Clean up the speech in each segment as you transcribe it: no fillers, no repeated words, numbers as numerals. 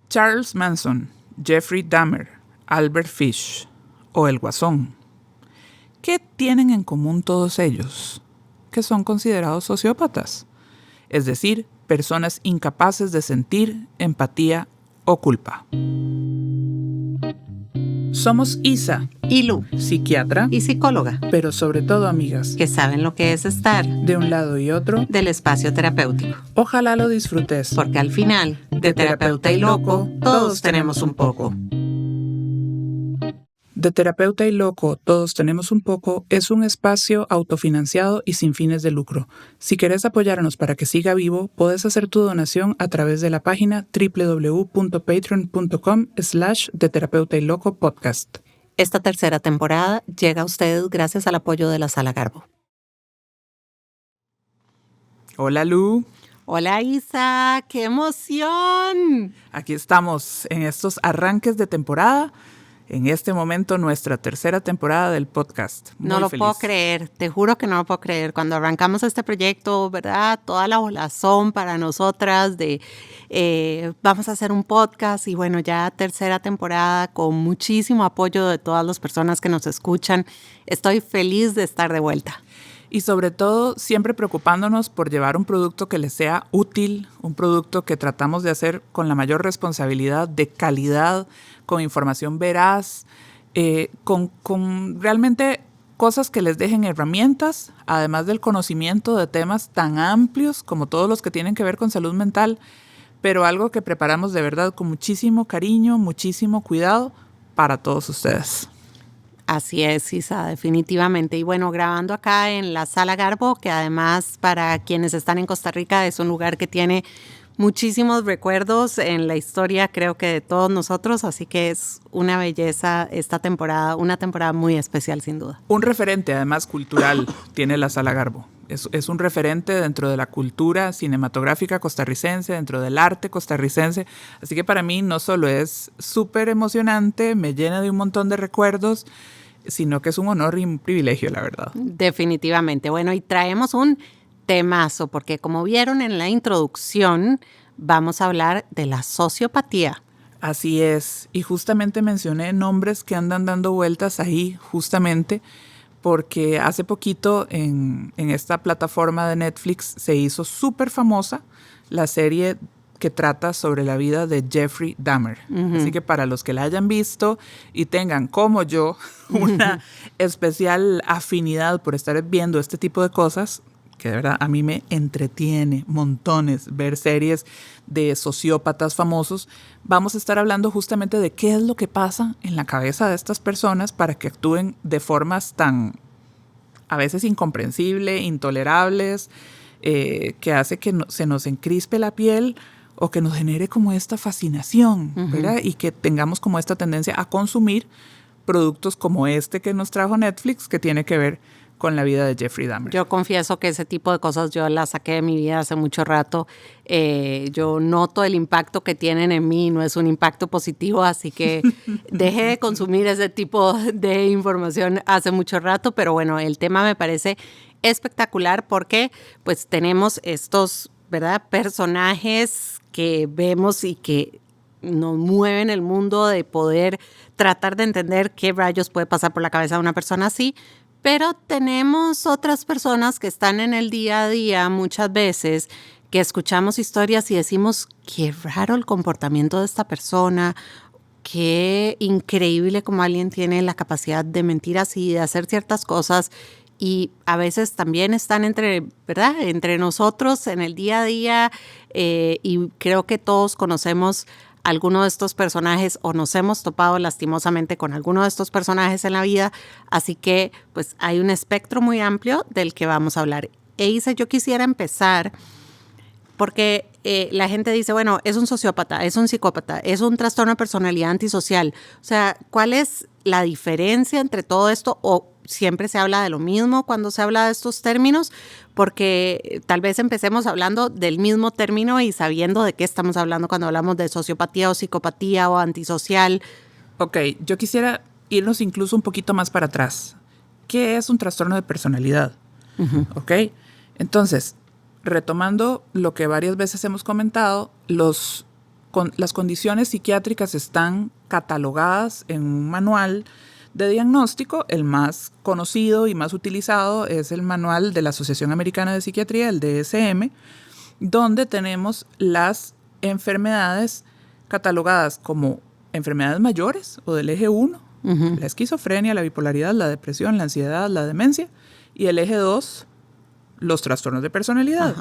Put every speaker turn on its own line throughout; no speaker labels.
Charles Manson, Jeffrey Dahmer, Albert Fish o el Guasón. ¿Qué tienen en común todos ellos? Que son considerados sociópatas, es decir, personas incapaces de sentir empatía o culpa. Somos Isa
y Lu,
psiquiatra
y psicóloga,
pero sobre todo amigas,
que saben lo que es estar
de un lado y otro
del espacio terapéutico.
Ojalá lo disfrutes,
Porque al final, de terapeuta y loco, todos tenemos un poco.
De Terapeuta y Loco, Todos Tenemos un Poco es un espacio autofinanciado y sin fines de lucro. Si querés apoyarnos para que siga vivo, podés hacer tu donación a través de la página www.patreon.com/De Terapeuta y Loco Podcast.
Esta tercera temporada llega a ustedes gracias al apoyo de la Sala Garbo.
Hola Lu.
Hola Isa, ¡qué emoción!
Aquí estamos en estos arranques de temporada. En este momento, nuestra tercera temporada del podcast. Muy
no lo
feliz.
puedo creer, te juro que no lo puedo creer. Cuando arrancamos este proyecto, ¿verdad? Toda la volazón para nosotras de vamos a hacer un podcast y bueno, ya tercera temporada con muchísimo apoyo de todas las personas que nos escuchan. Estoy feliz de estar de vuelta.
Y sobre todo, siempre preocupándonos por llevar un producto que les sea útil, un producto que tratamos de hacer con la mayor responsabilidad, de calidad, con información veraz, con realmente cosas que les dejen herramientas, además del conocimiento de temas tan amplios como todos los que tienen que ver con salud mental, pero algo que preparamos de verdad con muchísimo cariño, muchísimo cuidado para todos ustedes.
Así es, Isa, definitivamente. Y bueno, grabando acá en la Sala Garbo, que además para quienes están en Costa Rica es un lugar que tiene muchísimos recuerdos en la historia, creo que de todos nosotros, así que es una belleza esta temporada, una temporada muy especial sin duda.
Un referente además cultural tiene la Sala Garbo. Es un referente dentro de la cultura cinematográfica costarricense, dentro del arte costarricense. Así que para mí no solo es súper emocionante, me llena de un montón de recuerdos, sino que es un honor y un privilegio, la verdad.
Definitivamente. Bueno, y traemos un temazo, porque como vieron en la introducción, vamos a hablar de la sociopatía.
Así es. Y justamente mencioné nombres que andan dando vueltas ahí, justamente porque hace poquito en esta plataforma de Netflix se hizo súper famosa la serie que trata sobre la vida de Jeffrey Dahmer. Uh-huh. Así que para los que la hayan visto y tengan, como yo, una especial afinidad por estar viendo este tipo de cosas, que de verdad a mí me entretiene montones ver series de sociópatas famosos, vamos a estar hablando justamente de qué es lo que pasa en la cabeza de estas personas para que actúen de formas tan a veces incomprensibles, intolerables, que hace que se nos encrispe la piel o que nos genere como esta fascinación, uh-huh, ¿verdad? Y que tengamos como esta tendencia a consumir productos como este que nos trajo Netflix, que tiene que ver con la vida de Jeffrey Dahmer.
Yo confieso que ese tipo de cosas yo las saqué de mi vida hace mucho rato. Yo noto el impacto que tienen en mí, no es un impacto positivo, así que dejé de consumir ese tipo de información hace mucho rato, pero bueno, el tema me parece espectacular porque pues tenemos estos, ¿verdad?, personajes que vemos y que nos mueven el mundo de poder tratar de entender qué rayos puede pasar por la cabeza de una persona así. Pero tenemos otras personas que están en el día a día muchas veces que escuchamos historias y decimos, qué raro el comportamiento de esta persona, qué increíble como alguien tiene la capacidad de mentir así, de hacer ciertas cosas y a veces también están ¿verdad?, entre nosotros en el día a día y creo que todos conocemos alguno de estos personajes o nos hemos topado lastimosamente con alguno de estos personajes en la vida, así que pues hay un espectro muy amplio del que vamos a hablar. Isa, yo quisiera empezar porque la gente dice, bueno, es un sociópata, es un psicópata, es un trastorno de personalidad antisocial. O sea, ¿cuál es la diferencia entre todo esto? ¿O siempre se habla de lo mismo cuando se habla de estos términos? Porque tal vez empecemos hablando del mismo término y sabiendo de qué estamos hablando cuando hablamos de sociopatía o psicopatía o antisocial.
Ok, yo quisiera irnos incluso un poquito más para atrás. ¿Qué es un trastorno de personalidad? Uh-huh. Ok, entonces, retomando lo que varias veces hemos comentado, los las condiciones psiquiátricas están catalogadas en un manual de diagnóstico. El más conocido y más utilizado es el manual de la Asociación Americana de Psiquiatría, el DSM, donde tenemos las enfermedades catalogadas como enfermedades mayores o del eje 1, la esquizofrenia, la bipolaridad, la depresión, la ansiedad, la demencia, y el eje 2, los trastornos de personalidad,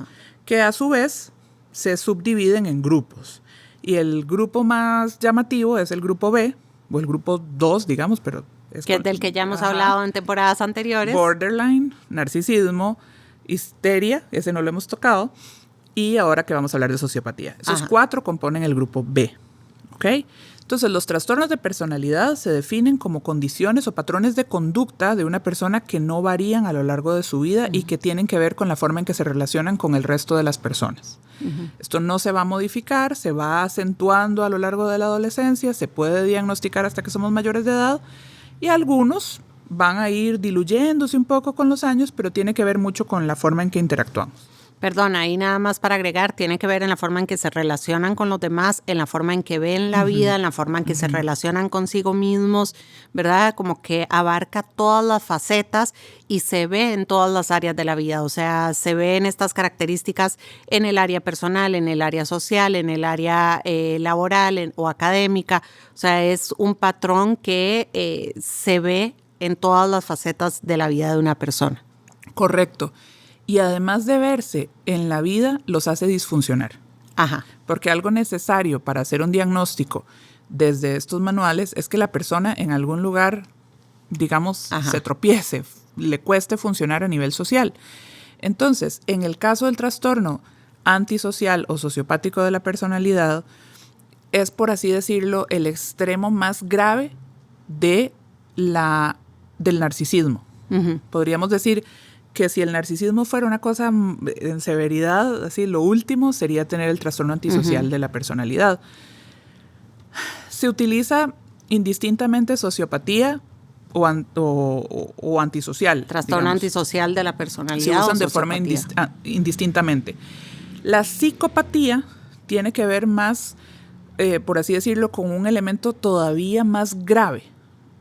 que a su vez se subdividen en grupos. Y el grupo más llamativo es el grupo B, o el grupo 2, digamos, pero es
del que ya hemos hablado en temporadas anteriores.
Borderline, narcisismo, histeria, ese no lo hemos tocado, y ahora que vamos a hablar de sociopatía. Esos 4 componen el grupo B, ¿ok? Entonces, los trastornos de personalidad se definen como condiciones o patrones de conducta de una persona que no varían a lo largo de su vida y que tienen que ver con la forma en que se relacionan con el resto de las personas. Esto no se va a modificar, se va acentuando a lo largo de la adolescencia, se puede diagnosticar hasta que somos mayores de edad, y algunos van a ir diluyéndose un poco con los años, pero tiene que ver mucho con la forma en que interactuamos.
Perdón, ahí nada más para agregar, tiene que ver en la forma en que se relacionan con los demás, en la forma en que ven la vida, en la forma en que se relacionan consigo mismos, ¿verdad? Como que abarca todas las facetas y se ve en todas las áreas de la vida. O sea, se ven estas características en el área personal, en el área social, en el área laboral o académica. O sea, es un patrón que se ve en todas las facetas de la vida de una persona.
Correcto. Y además de verse en la vida, los hace disfuncionar. Porque algo necesario para hacer un diagnóstico desde estos manuales es que la persona en algún lugar, digamos, se tropiece, le cueste funcionar a nivel social. Entonces, en el caso del trastorno antisocial o sociopático de la personalidad, es, por así decirlo, el extremo más grave del narcisismo. Podríamos decir que si el narcisismo fuera una cosa en severidad, así lo último sería tener el trastorno antisocial de la personalidad. Se utiliza indistintamente sociopatía o antisocial.
Trastorno
digamos.
Antisocial de la personalidad.
Se usan de forma indistintamente. La psicopatía tiene que ver más, por así decirlo, con un elemento todavía más grave.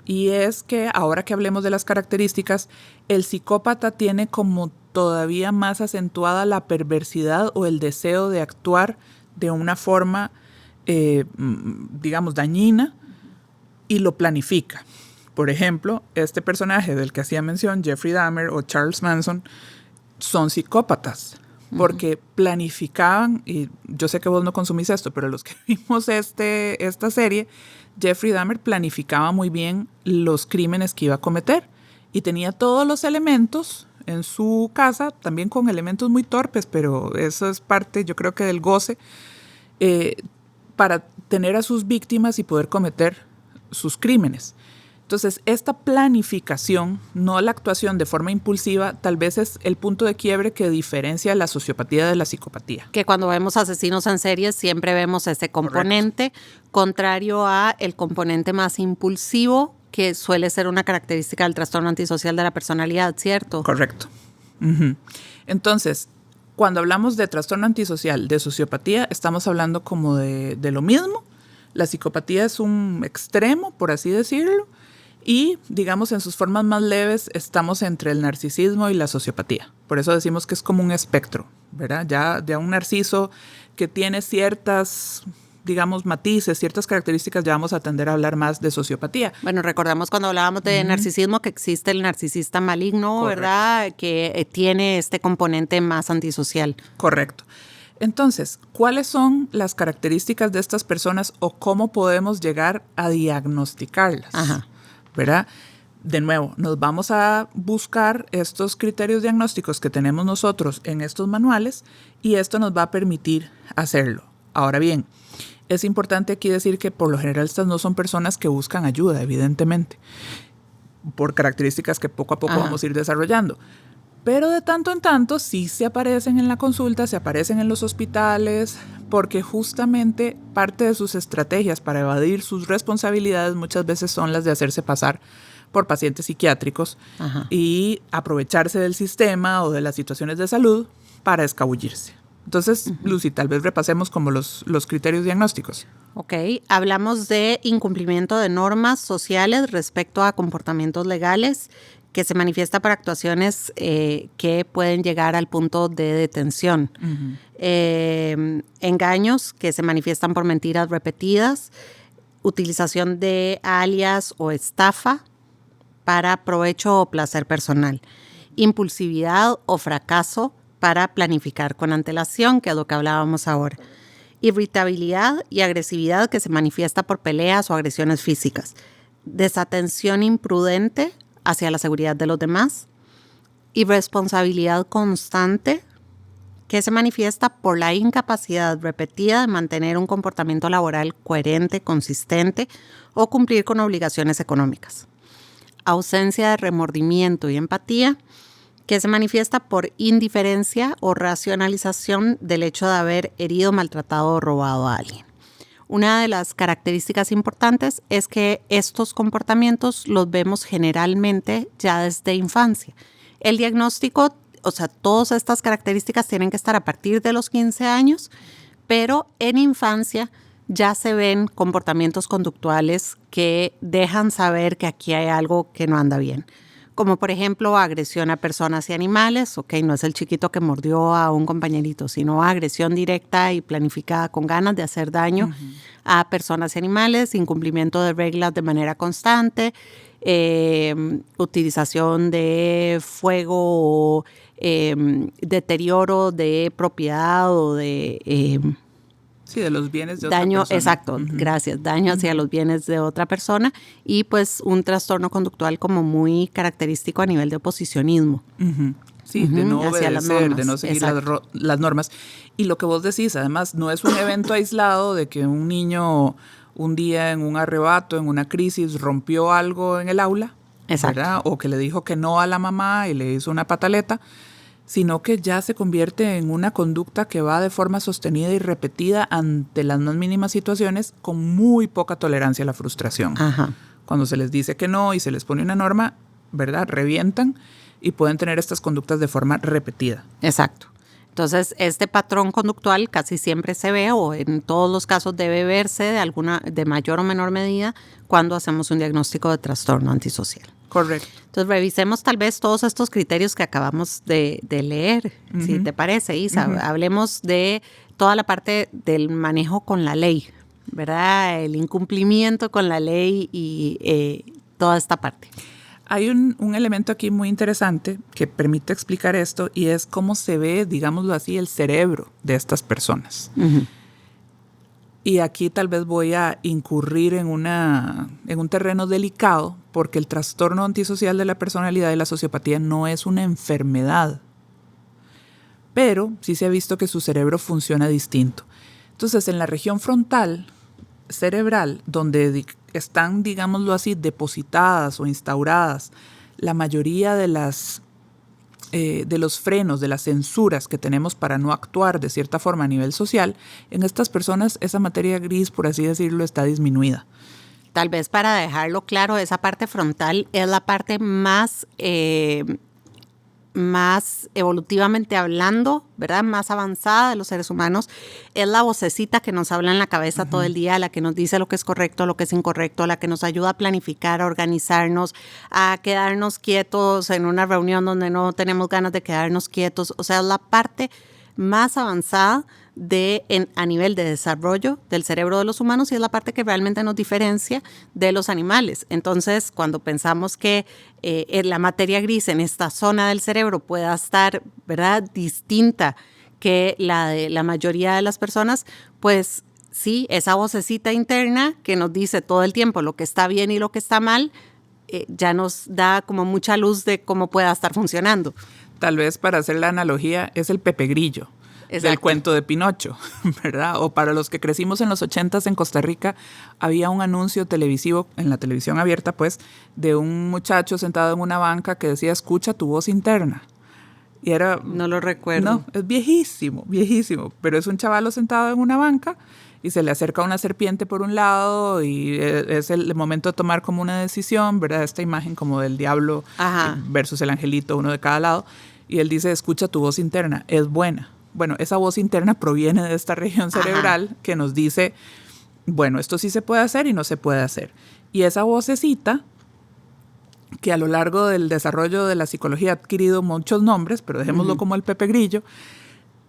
Y es que ahora que hablemos de las características, el psicópata tiene como todavía más acentuada la perversidad o el deseo de actuar de una forma, digamos, dañina, y lo planifica. Por ejemplo, este personaje del que hacía mención, Jeffrey Dahmer o Charles Manson, son psicópatas. Porque planificaban, y yo sé que vos no consumís esto, pero los que vimos esta serie, Jeffrey Dahmer planificaba muy bien los crímenes que iba a cometer y tenía todos los elementos en su casa, también con elementos muy torpes, pero eso es parte, yo creo que del goce, para tener a sus víctimas y poder cometer sus crímenes. Entonces, esta planificación, no la actuación de forma impulsiva, tal vez es el punto de quiebre que diferencia la sociopatía de la psicopatía.
Que cuando vemos asesinos en series siempre vemos ese componente, contrario a el componente más impulsivo, que suele ser una característica del trastorno antisocial de la personalidad, ¿cierto?
Correcto. Entonces, cuando hablamos de trastorno antisocial, de sociopatía, estamos hablando como de lo mismo. La psicopatía es un extremo, por así decirlo. Y, digamos, en sus formas más leves estamos entre el narcisismo y la sociopatía. Por eso decimos que es como un espectro, ¿verdad? Ya un narciso que tiene ciertas, digamos, matices, ciertas características, ya vamos a tender a hablar más de sociopatía.
Bueno, recordamos cuando hablábamos de narcisismo que existe el narcisista maligno, correcto, ¿verdad? Que tiene este componente más antisocial.
Correcto. Entonces, ¿cuáles son las características de estas personas o cómo podemos llegar a diagnosticarlas? ¿Verdad? De nuevo, nos vamos a buscar estos criterios diagnósticos que tenemos nosotros en estos manuales y esto nos va a permitir hacerlo. Ahora bien, es importante aquí decir que por lo general estas no son personas que buscan ayuda, evidentemente, por características que poco a poco vamos a ir desarrollando. Pero de tanto en tanto sí se aparecen en la consulta, se aparecen en los hospitales, porque justamente parte de sus estrategias para evadir sus responsabilidades muchas veces son las de hacerse pasar por pacientes psiquiátricos y aprovecharse del sistema o de las situaciones de salud para escabullirse. Entonces, Lucy, tal vez repasemos como los criterios diagnósticos.
Ok, hablamos de incumplimiento de normas sociales respecto a comportamientos legales que se manifiesta por actuaciones que pueden llegar al punto de detención. Engaños que se manifiestan por mentiras repetidas, utilización de alias o estafa para provecho o placer personal, impulsividad o fracaso para planificar con antelación, que es lo que hablábamos ahora. Irritabilidad y agresividad que se manifiesta por peleas o agresiones físicas. Desatención imprudente hacia la seguridad de los demás. Irresponsabilidad constante que se manifiesta por la incapacidad repetida de mantener un comportamiento laboral coherente, consistente o cumplir con obligaciones económicas. Ausencia de remordimiento y empatía que se manifiesta por indiferencia o racionalización del hecho de haber herido, maltratado o robado a alguien. Una de las características importantes es que estos comportamientos los vemos generalmente ya desde infancia. El diagnóstico, o sea, todas estas características tienen que estar a partir de los 15 años, pero en infancia ya se ven comportamientos conductuales que dejan saber que aquí hay algo que no anda bien. Como por ejemplo agresión a personas y animales, ok, no es el chiquito que mordió a un compañerito, sino agresión directa y planificada con ganas de hacer daño a personas y animales, incumplimiento de reglas de manera constante, utilización de fuego o deterioro de propiedad o de...
sí, de los bienes de
daño,
otra persona.
Exacto, gracias. Daño hacia los bienes de otra persona y pues un trastorno conductual como muy característico a nivel de oposicionismo.
Sí, de no obedecer, de no seguir las normas. Y lo que vos decís, además, no es un evento aislado de que un niño un día en un arrebato, en una crisis, rompió algo en el aula, ¿verdad? O que le dijo que no a la mamá y le hizo una pataleta, sino que ya se convierte en una conducta que va de forma sostenida y repetida ante las más mínimas situaciones con muy poca tolerancia a la frustración. Cuando se les dice que no y se les pone una norma, ¿verdad? Revientan y pueden tener estas conductas de forma repetida.
Exacto. Entonces, este patrón conductual casi siempre se ve o en todos los casos debe verse de mayor o menor medida cuando hacemos un diagnóstico de trastorno antisocial.
Correcto.
Entonces, revisemos tal vez todos estos criterios que acabamos de leer, si te parece, Isa. Hablemos de toda la parte del manejo con la ley, ¿verdad? El incumplimiento con la ley y toda esta parte.
Hay un elemento aquí muy interesante que permite explicar esto y es cómo se ve, digámoslo así, el cerebro de estas personas. Y aquí tal vez voy a incurrir en un terreno delicado porque el trastorno antisocial de la personalidad y la sociopatía no es una enfermedad, pero sí se ha visto que su cerebro funciona distinto. Entonces, en la región frontal cerebral, donde están, digámoslo así, depositadas o instauradas la mayoría de los frenos, de las censuras que tenemos para no actuar de cierta forma a nivel social, en estas personas esa materia gris, por así decirlo, está disminuida.
Tal vez para dejarlo claro, esa parte frontal es la parte más evolutivamente hablando, ¿verdad? Más avanzada de los seres humanos. Es la vocecita que nos habla en la cabeza todo el día, la que nos dice lo que es correcto, lo que es incorrecto, la que nos ayuda a planificar, a organizarnos, a quedarnos quietos en una reunión donde no tenemos ganas de quedarnos quietos. O sea, es la parte más avanzada a nivel de desarrollo del cerebro de los humanos y es la parte que realmente nos diferencia de los animales. Entonces, cuando pensamos que la materia gris en esta zona del cerebro pueda estar, ¿verdad?, distinta que la de la mayoría de las personas, pues sí, esa vocecita interna que nos dice todo el tiempo lo que está bien y lo que está mal, ya nos da como mucha luz de cómo pueda estar funcionando.
Tal vez para hacer la analogía es el Pepe Grillo. Exacto. Del cuento de Pinocho, ¿verdad? O para los que crecimos en los 80s en Costa Rica, había un anuncio televisivo, en la televisión abierta, pues, de un muchacho sentado en una banca que decía, escucha tu voz interna. Y era...
No lo recuerdo.
No, es viejísimo, pero es un chavalo sentado en una banca y se le acerca una serpiente por un lado y es el momento de tomar como una decisión, ¿verdad? Esta imagen como del diablo versus el angelito, uno de cada lado. Y él dice, escucha tu voz interna, es buena. Bueno, esa voz interna proviene de esta región cerebral que nos dice, bueno, esto sí se puede hacer y no se puede hacer. Y esa vocecita, que a lo largo del desarrollo de la psicología ha adquirido muchos nombres, pero dejémoslo como el Pepe Grillo,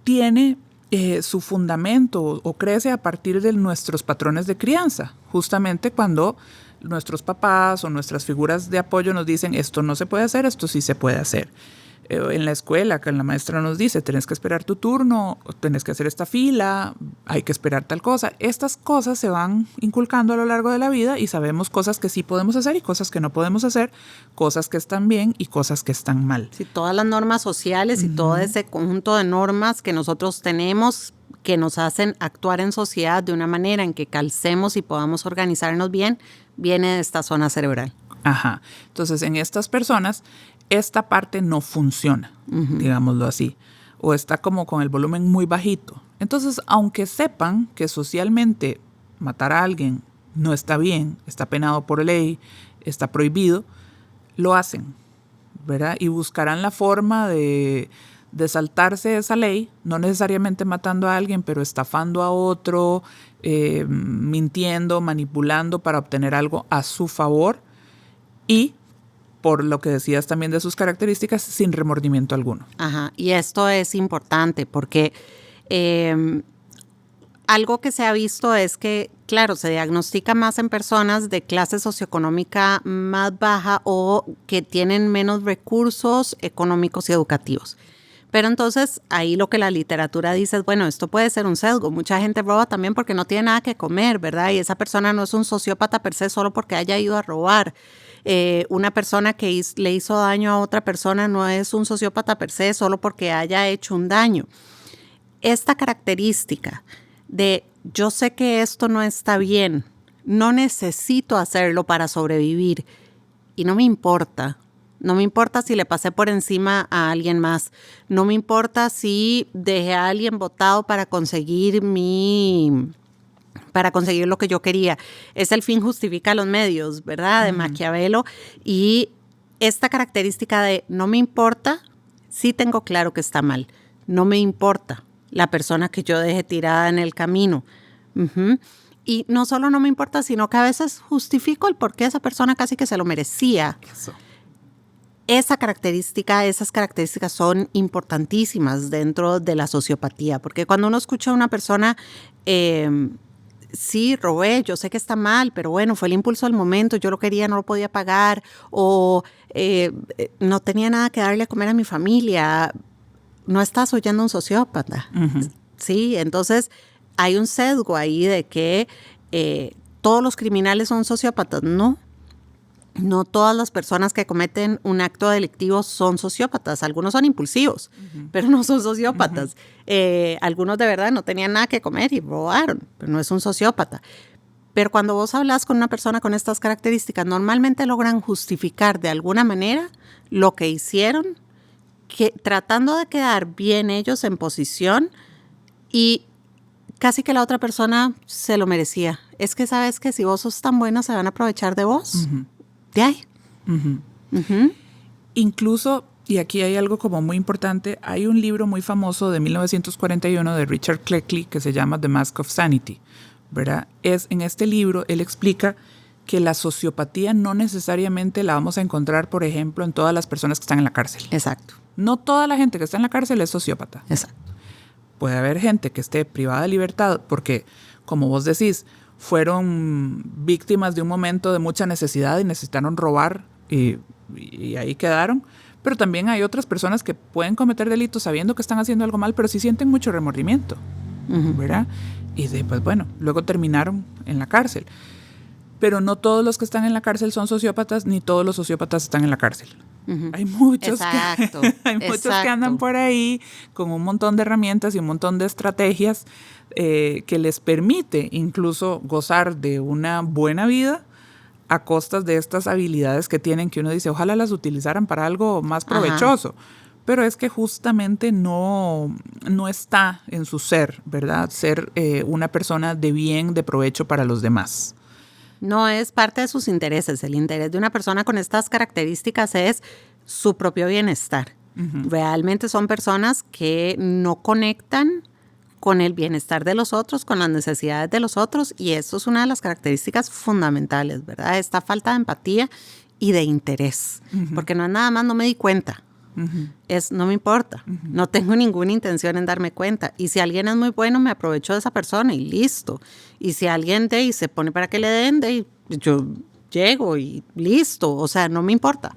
tiene su fundamento o crece a partir de nuestros patrones de crianza, justamente cuando nuestros papás o nuestras figuras de apoyo nos dicen esto no se puede hacer, esto sí se puede hacer. En la escuela, que la maestra nos dice, tenés que esperar tu turno, tenés que hacer esta fila, hay que esperar tal cosa. Estas cosas se van inculcando a lo largo de la vida y sabemos cosas que sí podemos hacer y cosas que no podemos hacer, cosas que están bien y cosas que están mal.
Sí, todas las normas sociales y todo ese conjunto de normas que nosotros tenemos que nos hacen actuar en sociedad de una manera en que calcemos y podamos organizarnos bien, viene de esta zona cerebral.
Ajá. Entonces, en estas personas, esta parte no funciona, digámoslo así, o está como con el volumen muy bajito. Entonces, aunque sepan que socialmente matar a alguien no está bien, está penado por ley, está prohibido, lo hacen, ¿verdad? Y buscarán la forma de saltarse esa ley, no necesariamente matando a alguien, pero estafando a otro, mintiendo, manipulando para obtener algo a su favor y, por lo que decías también de sus características, sin remordimiento alguno.
Ajá, y esto es importante porque algo que se ha visto es que, claro, se diagnostica más en personas de clase socioeconómica más baja o que tienen menos recursos económicos y educativos. Pero entonces ahí lo que la literatura dice es, bueno, esto puede ser un sesgo. Mucha gente roba también porque no tiene nada que comer, ¿verdad? Y esa persona no es un sociópata per se solo porque haya ido a robar. Una persona que le hizo daño a otra persona no es un sociópata per se solo porque haya hecho un daño. Esta característica de yo sé que esto no está bien, no necesito hacerlo para sobrevivir y no me importa. No me importa si le pasé por encima a alguien más. No me importa si dejé a alguien botado para conseguir lo que yo quería. Es el fin justifica los medios, ¿verdad? De Maquiavelo. Y esta característica de no me importa, sí tengo claro que está mal. No me importa la persona que yo dejé tirada en el camino. Y no solo no me importa, sino que a veces justifico el por qué esa persona casi que se lo merecía.
Eso.
Esas características son importantísimas dentro de la sociopatía, porque cuando uno escucha a una persona, sí, robé, yo sé que está mal, pero bueno, fue el impulso del momento, yo lo quería, no lo podía pagar, o no tenía nada que darle a comer a mi familia, no estás oyendo a un sociópata. Sí, entonces hay un sesgo ahí de que todos los criminales son sociópatas. No todas las personas que cometen un acto delictivo son sociópatas. Algunos son impulsivos, pero no son sociópatas. Algunos de verdad no tenían nada que comer y robaron, pero no es un sociópata. Pero cuando vos hablas con una persona con estas características, normalmente logran justificar de alguna manera lo que hicieron, tratando de quedar bien ellos en posición y casi que la otra persona se lo merecía. Es que sabes que si vos sos tan buena se van a aprovechar de vos. De ahí.
Incluso, y aquí hay algo como muy importante, hay un libro muy famoso de 1941 de Richard Cleckley que se llama The Mask of Sanity, ¿verdad? En este libro él explica que la sociopatía no necesariamente la vamos a encontrar, por ejemplo, en todas las personas que están en la cárcel.
Exacto.
No toda la gente que está en la cárcel es sociópata.
Exacto.
Puede haber gente que esté privada de libertad porque, como vos decís, fueron víctimas de un momento de mucha necesidad y necesitaron robar y ahí quedaron. Pero también hay otras personas que pueden cometer delitos sabiendo que están haciendo algo mal, pero sí sienten mucho remordimiento, ¿verdad? Y pues bueno, luego terminaron en la cárcel. Pero no todos los que están en la cárcel son sociópatas, ni todos los sociópatas están en la cárcel. Hay muchos, muchos que andan por ahí con un montón de herramientas y un montón de estrategias que les permite incluso gozar de una buena vida a costas de estas habilidades que tienen, que uno dice, ojalá las utilizaran para algo más provechoso. Pero es que justamente no está en su ser, ¿verdad? Ser una persona de bien, de provecho para los demás.
No es parte de sus intereses. El interés de una persona con estas características es su propio bienestar. Realmente son personas que no conectan con el bienestar de los otros, con las necesidades de los otros, y eso es una de las características fundamentales, ¿verdad? Esta falta de empatía y de interés, porque no es nada más no me di cuenta, es no me importa, no tengo ninguna intención en darme cuenta, y si alguien es muy bueno me aprovecho de esa persona y listo, y si alguien se pone para que le den, yo llego y listo, o sea, no me importa.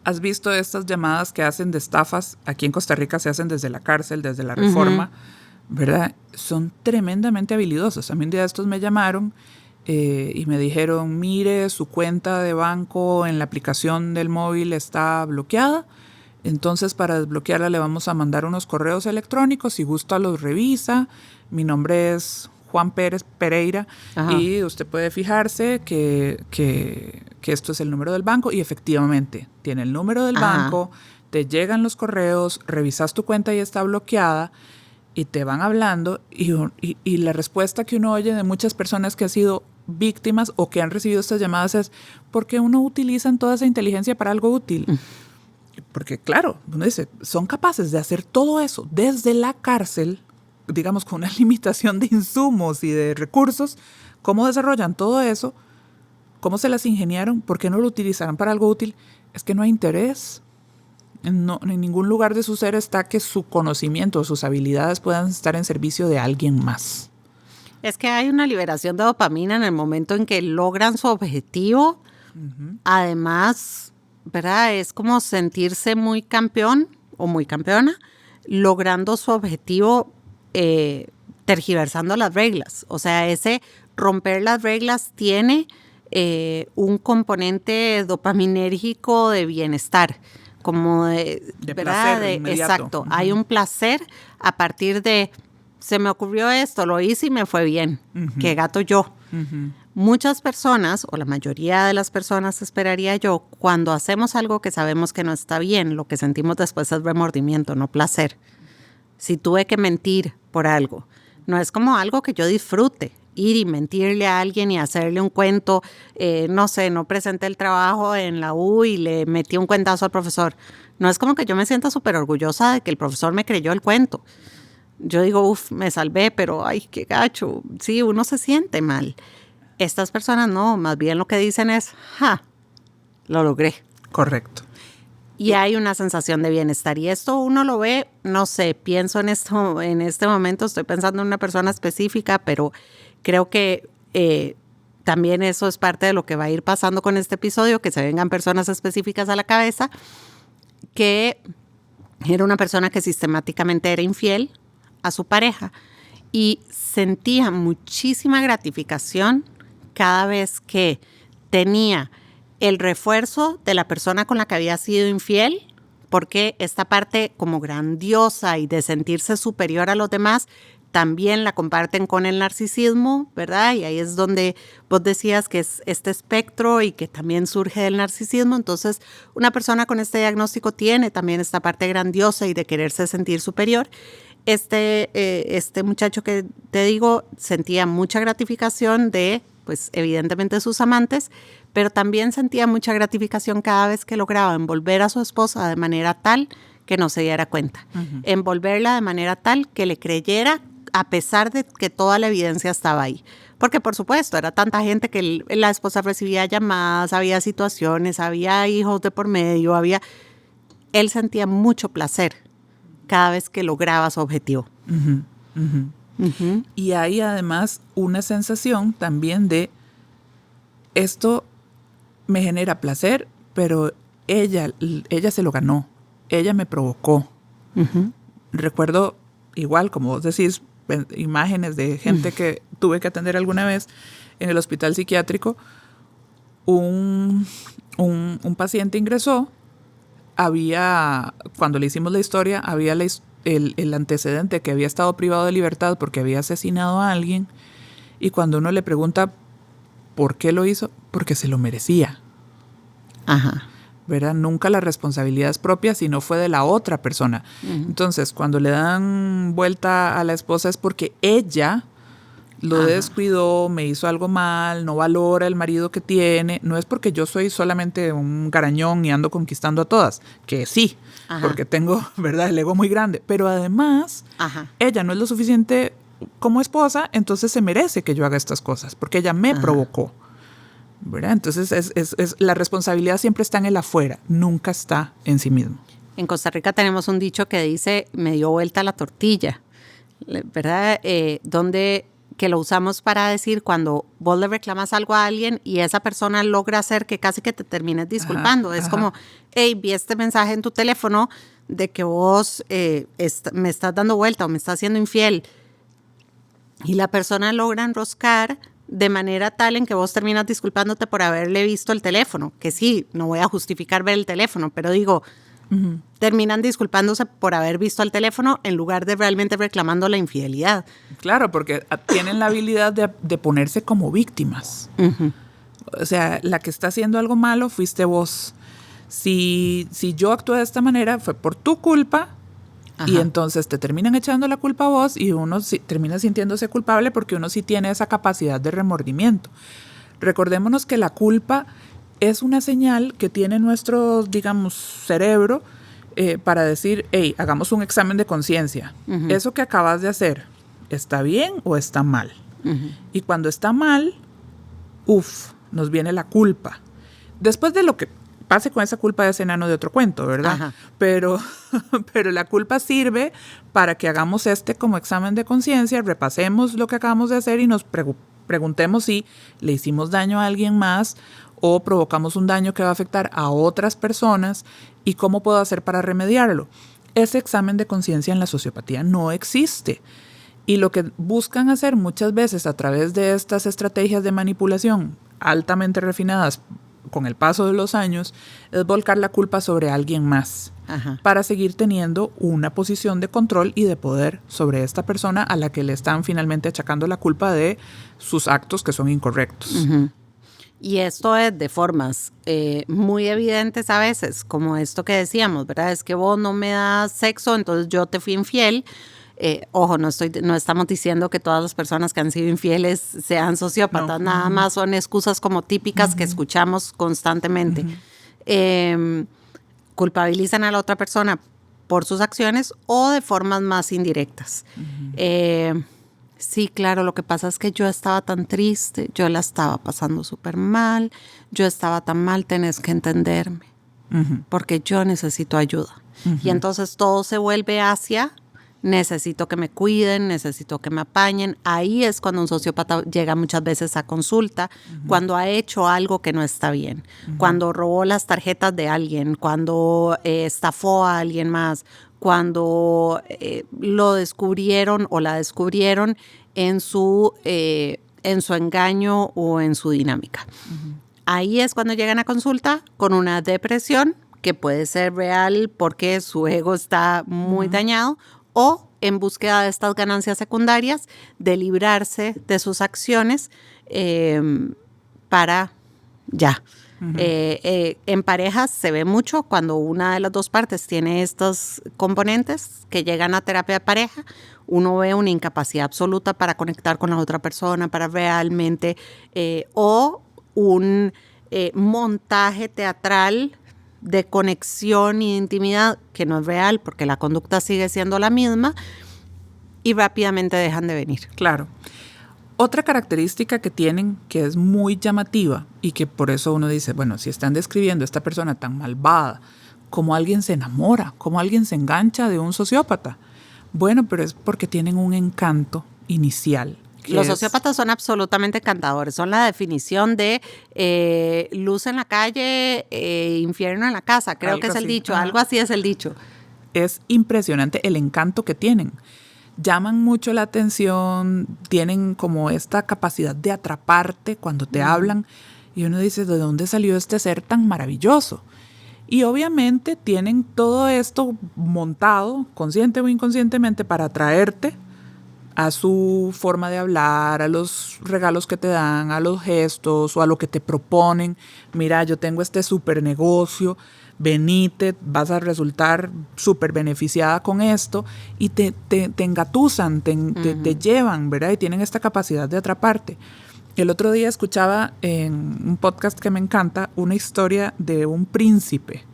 ¿Has visto estas llamadas que hacen de estafas? Aquí en Costa Rica se hacen desde la cárcel, desde la Reforma, ¿verdad? Son tremendamente habilidosos. A mí un día de estos me llamaron y me dijeron, mire, su cuenta de banco en la aplicación del móvil está bloqueada, entonces para desbloquearla le vamos a mandar unos correos electrónicos, si gusta los revisa, mi nombre es Juan Pérez Pereira. Ajá. Y usted puede fijarse que esto es el número del banco y efectivamente tiene el número del banco, te llegan los correos, revisas tu cuenta y está bloqueada y te van hablando y la respuesta que uno oye de muchas personas que han sido víctimas o que han recibido estas llamadas es ¿por qué uno utiliza toda esa inteligencia para algo útil? Porque claro, uno dice, son capaces de hacer todo eso desde la cárcel, digamos, con una limitación de insumos y de recursos. ¿Cómo desarrollan todo eso? ¿Cómo se las ingeniaron? ¿Por qué no lo utilizarán para algo útil? Es que no hay interés. No, en ningún lugar de su ser está que su conocimiento o sus habilidades puedan estar en servicio de alguien más.
Es que hay una liberación de dopamina en el momento en que logran su objetivo. Además, ¿verdad? Es como sentirse muy campeón o muy campeona, logrando su objetivo tergiversando las reglas. O sea, ese romper las reglas tiene un componente dopaminérgico de bienestar, como de ¿verdad?
Placer inmediato.
Exacto. Hay un placer a partir de, se me ocurrió esto, lo hice y me fue bien. Qué gato yo. Muchas personas, o la mayoría de las personas, esperaría yo, cuando hacemos algo que sabemos que no está bien, lo que sentimos después es remordimiento, no placer. Si tuve que mentir por algo, no es como algo que yo disfrute. Ir y mentirle a alguien y hacerle un cuento, no sé, no presenté el trabajo en la U y le metí un cuentazo al profesor. No es como que yo me sienta súper orgullosa de que el profesor me creyó el cuento. Yo digo, me salvé, pero ay, qué gacho. Sí, uno se siente mal. Estas personas no, más bien lo que dicen es, lo logré.
Correcto.
Y hay una sensación de bienestar. Y esto uno lo ve, no sé, pienso en este momento, estoy pensando en una persona específica, pero creo que también eso es parte de lo que va a ir pasando con este episodio, que se vengan personas específicas a la cabeza, que era una persona que sistemáticamente era infiel a su pareja y sentía muchísima gratificación cada vez que tenía el refuerzo de la persona con la que había sido infiel, porque esta parte como grandiosa y de sentirse superior a los demás también la comparten con el narcisismo, ¿verdad? Y ahí es donde vos decías que es este espectro y que también surge del narcisismo. Entonces, una persona con este diagnóstico tiene también esta parte grandiosa y de quererse sentir superior. Este muchacho que te digo sentía mucha gratificación de, pues evidentemente sus amantes, pero también sentía mucha gratificación cada vez que lograba envolver a su esposa de manera tal que no se diera cuenta. Envolverla de manera tal que le creyera a pesar de que toda la evidencia estaba ahí. Porque, por supuesto, era tanta gente que la esposa recibía llamadas, había situaciones, había hijos de por medio, él sentía mucho placer cada vez que lograba su objetivo.
Y hay además una sensación también de esto me genera placer, pero ella se lo ganó, ella me provocó. Recuerdo, igual como vos decís, imágenes de gente que tuve que atender alguna vez en el hospital psiquiátrico. Un paciente ingresó, cuando le hicimos la historia, había el antecedente que había estado privado de libertad porque había asesinado a alguien, y cuando uno le pregunta ¿por qué lo hizo? Porque se lo merecía. ¿Verdad? Nunca la responsabilidad es propia, sino fue de la otra persona. Entonces, cuando le dan vuelta a la esposa es porque ella lo descuidó, me hizo algo mal, no valora el marido que tiene. No es porque yo soy solamente un garañón y ando conquistando a todas, que sí, porque tengo, ¿verdad?, el ego muy grande. Pero además, ella no es lo suficiente como esposa, entonces se merece que yo haga estas cosas, porque ella me provocó, ¿verdad? Entonces la responsabilidad siempre está en el afuera, nunca está en sí mismo.
En Costa Rica tenemos un dicho que dice, me dio vuelta la tortilla, ¿verdad? Donde que lo usamos para decir cuando vos le reclamas algo a alguien y esa persona logra hacer que casi que te termines disculpando. Es como, hey, vi este mensaje en tu teléfono de que vos me estás dando vuelta o me estás siendo infiel. Y la persona logra enroscar de manera tal en que vos terminas disculpándote por haberle visto el teléfono. Que sí, no voy a justificar ver el teléfono, pero digo, terminan disculpándose por haber visto el teléfono en lugar de realmente reclamando la infidelidad.
Claro, porque tienen la habilidad de ponerse como víctimas. O sea, la que está haciendo algo malo fuiste vos. Si yo actué de esta manera fue por tu culpa. Y entonces te terminan echando la culpa a vos y uno termina sintiéndose culpable porque uno sí tiene esa capacidad de remordimiento. Recordémonos que la culpa es una señal que tiene nuestro, digamos, cerebro para decir, hey, hagamos un examen de conciencia. ¿Eso que acabas de hacer está bien o está mal? Y cuando está mal, nos viene la culpa. Después de lo que pase con esa culpa de ese enano de otro cuento, ¿verdad? Pero la culpa sirve para que hagamos como examen de conciencia, repasemos lo que acabamos de hacer y nos preguntemos si le hicimos daño a alguien más o provocamos un daño que va a afectar a otras personas y cómo puedo hacer para remediarlo. Ese examen de conciencia en la sociopatía no existe. Y lo que buscan hacer muchas veces a través de estas estrategias de manipulación altamente refinadas con el paso de los años, es volcar la culpa sobre alguien más para seguir teniendo una posición de control y de poder sobre esta persona a la que le están finalmente achacando la culpa de sus actos que son incorrectos.
Y esto es de formas muy evidentes a veces, como esto que decíamos, ¿verdad? Es que vos no me das sexo, entonces yo te fui infiel. Ojo, no estamos diciendo que todas las personas que han sido infieles sean sociópatas, nada más son excusas como típicas que escuchamos constantemente. Culpabilizan a la otra persona por sus acciones o de formas más indirectas. Sí, claro, lo que pasa es que yo estaba tan triste, yo la estaba pasando súper mal, yo estaba tan mal, tenés que entenderme, porque yo necesito ayuda. Y entonces todo se vuelve hacia... necesito que me cuiden, necesito que me apañen. Ahí es cuando un sociópata llega muchas veces a consulta, cuando ha hecho algo que no está bien, cuando robó las tarjetas de alguien, cuando estafó a alguien más, cuando lo descubrieron o la descubrieron en su engaño o en su dinámica. Ahí es cuando llegan a consulta con una depresión que puede ser real porque su ego está muy dañado, o en búsqueda de estas ganancias secundarias, de librarse de sus acciones para ya. En parejas se ve mucho cuando una de las dos partes tiene estos componentes que llegan a terapia de pareja, uno ve una incapacidad absoluta para conectar con la otra persona, para realmente, o un montaje teatral de conexión y de intimidad que no es real porque la conducta sigue siendo la misma y rápidamente dejan de venir.
Claro. Otra característica que tienen que es muy llamativa y que por eso uno dice, bueno, si están describiendo a esta persona tan malvada, ¿cómo alguien se enamora? ¿Cómo alguien se engancha de un sociópata? Bueno, pero es porque tienen un encanto inicial.
Los sociópatas son absolutamente encantadores, son la definición de luz en la calle, infierno en la casa, creo algo que es el dicho, algo así es el dicho.
Es impresionante el encanto que tienen. Llaman mucho la atención, tienen como esta capacidad de atraparte cuando te hablan y uno dice, ¿de dónde salió este ser tan maravilloso? Y obviamente tienen todo esto montado, consciente o inconscientemente, para atraerte a su forma de hablar, a los regalos que te dan, a los gestos o a lo que te proponen. Mira, yo tengo este super negocio, venite, vas a resultar súper beneficiada con esto, y te engatusan, te llevan, ¿verdad? Y tienen esta capacidad de atraparte. El otro día escuchaba en un podcast que me encanta una historia de un príncipe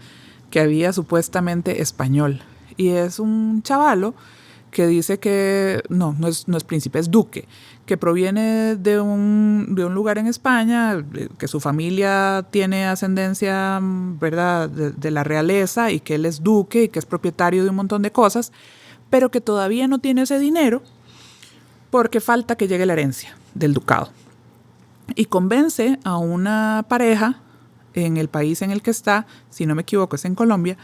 que había supuestamente español. Y es un chavalo que dice que no es príncipe, es duque, que proviene de un lugar en España, que su familia tiene ascendencia, ¿verdad?, de la realeza, y que él es duque y que es propietario de un montón de cosas, pero que todavía no tiene ese dinero porque falta que llegue la herencia del ducado. Y convence a una pareja en el país en el que está, si no me equivoco es en Colombia,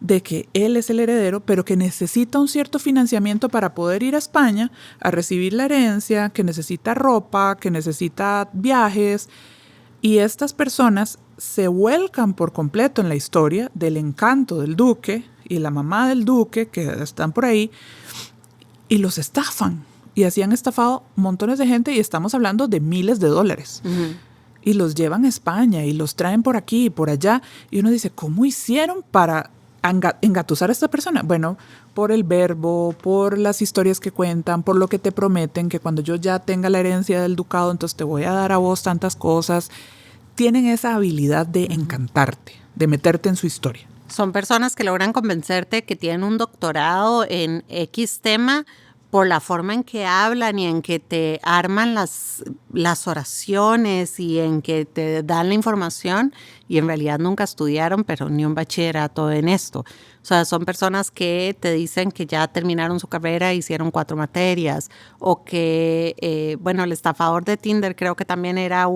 de que él es el heredero, pero que necesita un cierto financiamiento para poder ir a España a recibir la herencia, que necesita ropa, que necesita viajes. Y estas personas se vuelcan por completo en la historia del encanto del duque y la mamá del duque, que están por ahí, y los estafan. Y así han estafado montones de gente, y estamos hablando de miles de dólares. Uh-huh. Y los llevan a España y los traen por aquí y por allá. Y uno dice, ¿cómo hicieron para engatusar a esta persona? Bueno, por el verbo, por las historias que cuentan, por lo que te prometen, que cuando yo ya tenga la herencia del ducado, entonces te voy a dar a vos tantas cosas. Tienen esa habilidad de encantarte, de meterte en su historia.
Son personas que logran convencerte que tienen un doctorado en X tema por la forma en que hablan y en que te arman las oraciones y en que te dan la información, y en realidad nunca estudiaron, pero ni un bachillerato en esto. O sea, son personas que te dicen que ya terminaron su carrera, hicieron 4 materias, o que, el estafador de Tinder creo que también era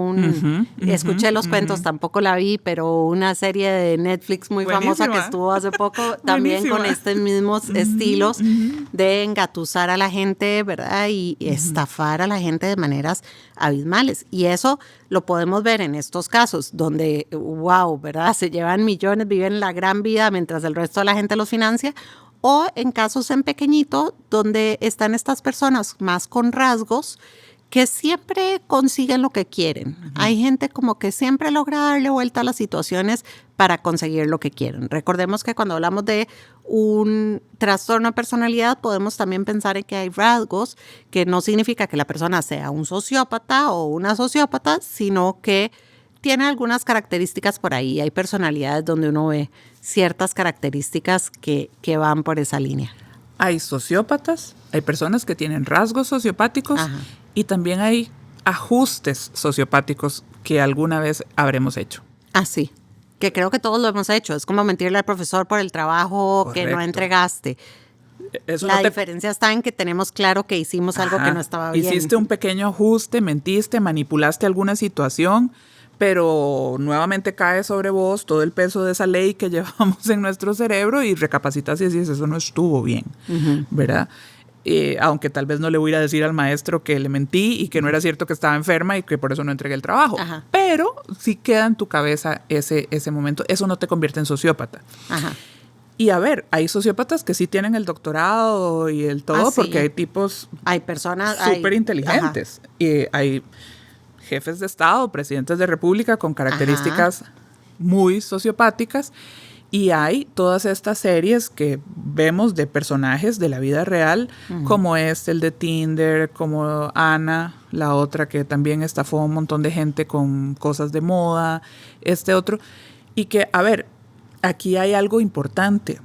escuché los cuentos, tampoco la vi, pero una serie de Netflix muy famosa que estuvo hace poco, también con estos mismos estilos de engatusar a la gente, ¿verdad? Y estafar a la gente de maneras abismales. Y eso lo podemos ver en estos casos donde, wow, ¿verdad? Se llevan millones, viven la gran vida mientras el resto de la gente los financia, o en casos en pequeñito donde están estas personas más con rasgos que siempre consiguen lo que quieren. Uh-huh. Hay gente como que siempre logra darle vuelta a las situaciones para conseguir lo que quieren. Recordemos que cuando hablamos de un trastorno de personalidad, podemos también pensar en que hay rasgos, que no significa que la persona sea un sociópata o una sociópata, sino que tiene algunas características por ahí. Hay personalidades donde uno ve ciertas características que van por esa línea.
Hay sociópatas, hay personas que tienen rasgos sociopáticos. Ajá. Y también hay ajustes sociopáticos que alguna vez habremos hecho.
Ah, sí, que creo que todos lo hemos hecho. Es como mentirle al profesor por el trabajo que no entregaste. La diferencia está en que tenemos claro que hicimos algo que no estaba bien.
Hiciste un pequeño ajuste, mentiste, manipulaste alguna situación, pero nuevamente cae sobre vos todo el peso de esa ley que llevamos en nuestro cerebro y recapacitas y dices, eso no estuvo bien, ¿verdad? Aunque tal vez no le voy a decir al maestro que le mentí y que no era cierto que estaba enferma y que por eso no entregué el trabajo. Ajá. Pero sí queda en tu cabeza ese momento. Eso no te convierte en sociópata. Ajá. Y a ver, hay sociópatas que sí tienen el doctorado y el todo, sí, porque hay tipos,
hay personas
súper inteligentes. Y hay jefes de Estado, presidentes de República con características muy sociopáticas. Y hay todas estas series que vemos de personajes de la vida real, como es el de Tinder, como Ana, la otra que también estafó a un montón de gente con cosas de moda, este otro. Y que, a ver, aquí hay algo importante.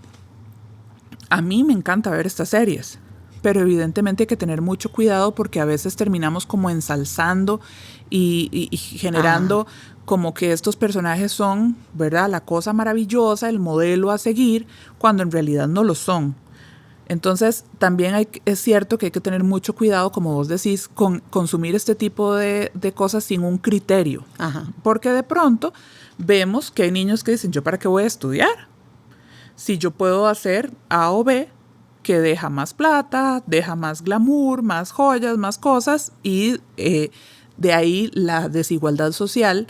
A mí me encanta ver estas series, pero evidentemente hay que tener mucho cuidado porque a veces terminamos como ensalzando y generando como que estos personajes son, ¿verdad?, la cosa maravillosa, el modelo a seguir, cuando en realidad no lo son. Entonces, también es cierto que hay que tener mucho cuidado, como vos decís, con consumir este tipo de cosas sin un criterio. Ajá. Porque de pronto vemos que hay niños que dicen, ¿yo para qué voy a estudiar? Si yo puedo hacer A o B, que deja más plata, deja más glamour, más joyas, más cosas, y de ahí la desigualdad social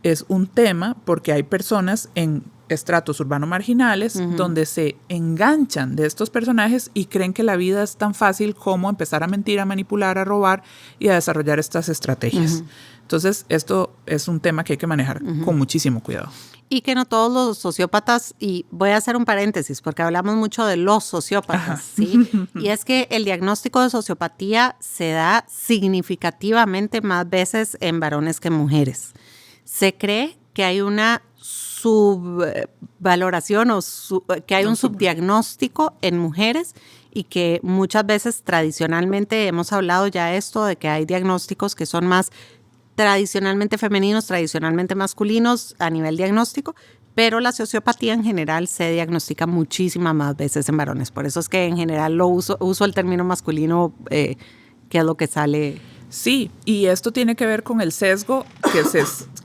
es un tema, porque hay personas en estratos urbanos marginales, donde se enganchan de estos personajes y creen que la vida es tan fácil como empezar a mentir, a manipular, a robar y a desarrollar estas estrategias. Entonces, esto es un tema que hay que manejar con muchísimo cuidado.
Y que no todos los sociópatas, y voy a hacer un paréntesis porque hablamos mucho de los sociópatas, ¿sí? Y es que el diagnóstico de sociopatía se da significativamente más veces en varones que en mujeres. Se cree que hay una subvaloración o que hay un subdiagnóstico en mujeres y que muchas veces tradicionalmente hemos hablado ya esto de que hay diagnósticos que son más tradicionalmente femeninos, tradicionalmente masculinos a nivel diagnóstico, pero la sociopatía en general se diagnostica muchísimas más veces en varones. Por eso es que en general lo uso el término masculino, que es lo que sale.
Sí, y esto tiene que ver con el sesgo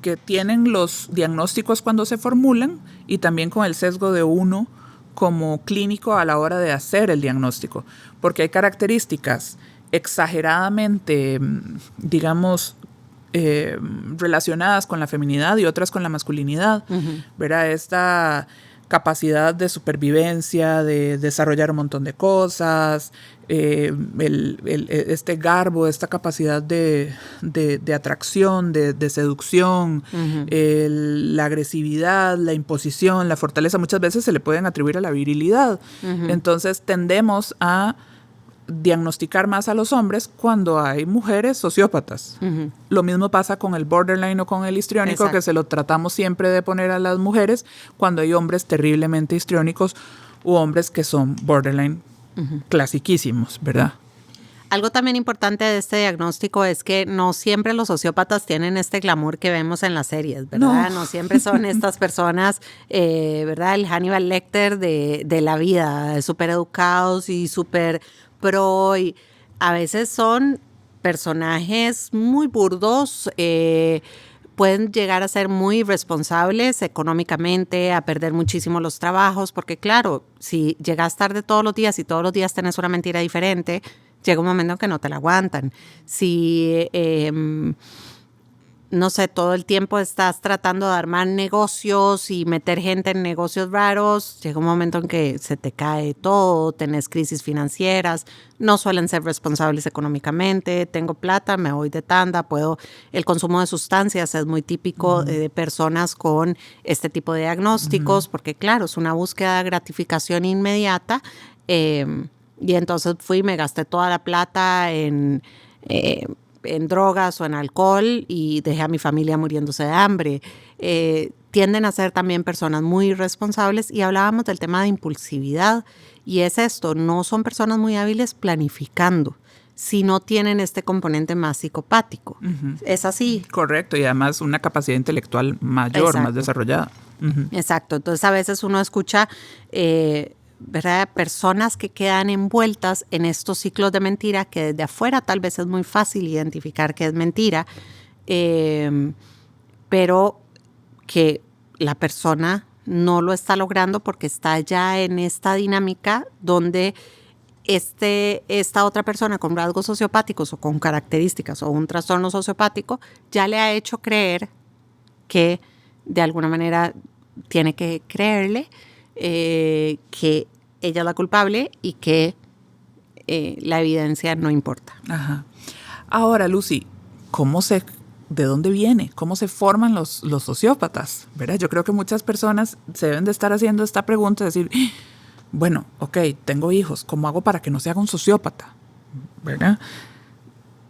que tienen los diagnósticos cuando se formulan y también con el sesgo de uno como clínico a la hora de hacer el diagnóstico, porque hay características exageradamente, digamos, relacionadas con la feminidad y otras con la masculinidad, ¿verdad? Esta capacidad de supervivencia, de desarrollar un montón de cosas, este garbo, esta capacidad de atracción, de seducción, la agresividad, la imposición, la fortaleza, muchas veces se le pueden atribuir a la virilidad. Entonces tendemos a diagnosticar más a los hombres cuando hay mujeres sociópatas. Lo mismo pasa con el borderline o con el histriónico, que se lo tratamos siempre de poner a las mujeres cuando hay hombres terriblemente histriónicos u hombres que son borderline clasiquísimos, ¿verdad?
Algo también importante de este diagnóstico es que no siempre los sociópatas tienen este glamour que vemos en las series, ¿verdad? No siempre son estas personas, ¿verdad? El Hannibal Lecter de la vida, súper educados y súper pro. Y a veces son personajes muy burdos, pueden llegar a ser muy irresponsables económicamente, a perder muchísimo los trabajos, porque claro, si llegas tarde todos los días y todos los días tenés una mentira diferente, llega un momento en que no te la aguantan. Si, no sé, todo el tiempo estás tratando de armar negocios y meter gente en negocios raros, llega un momento en que se te cae todo, tenés crisis financieras, no suelen ser responsables económicamente, tengo plata, me voy de tanda, el consumo de sustancias es muy típico de personas con este tipo de diagnósticos, porque claro, es una búsqueda de gratificación inmediata, y entonces fui y me gasté toda la plata en drogas o en alcohol y dejé a mi familia muriéndose de hambre. Tienden a ser también personas muy irresponsables y hablábamos del tema de impulsividad y es esto, no son personas muy hábiles planificando si no tienen este componente más psicopático. ¿Es así?
Correcto, y además una capacidad intelectual mayor, más desarrollada.
Exacto, entonces a veces uno escucha ¿verdad? Personas que quedan envueltas en estos ciclos de mentira que desde afuera tal vez es muy fácil identificar que es mentira, pero que la persona no lo está logrando porque está ya en esta dinámica donde esta otra persona con rasgos sociopáticos o con características o un trastorno sociopático ya le ha hecho creer que de alguna manera tiene que creerle que ella es la culpable y que la evidencia no importa.
Ajá. Ahora, Lucy, ¿de dónde viene? ¿Cómo se forman los sociópatas? ¿Verdad? Yo creo que muchas personas se deben de estar haciendo esta pregunta, decir, bueno, ok, tengo hijos, ¿cómo hago para que no se haga un sociópata? ¿Verdad?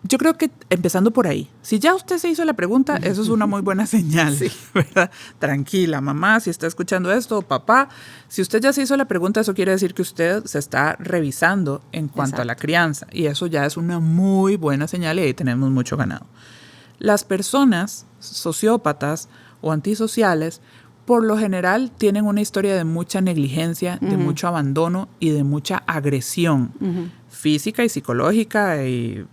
Yo creo que empezando por ahí, si ya usted se hizo la pregunta, eso es una muy buena señal, sí, ¿verdad? Tranquila, mamá, si está escuchando esto, papá, si usted ya se hizo la pregunta, eso quiere decir que usted se está revisando en cuanto a la crianza y eso ya es una muy buena señal y ahí tenemos mucho ganado. Las personas sociópatas o antisociales, por lo general, tienen una historia de mucha negligencia, de mucho abandono y de mucha agresión física y psicológica y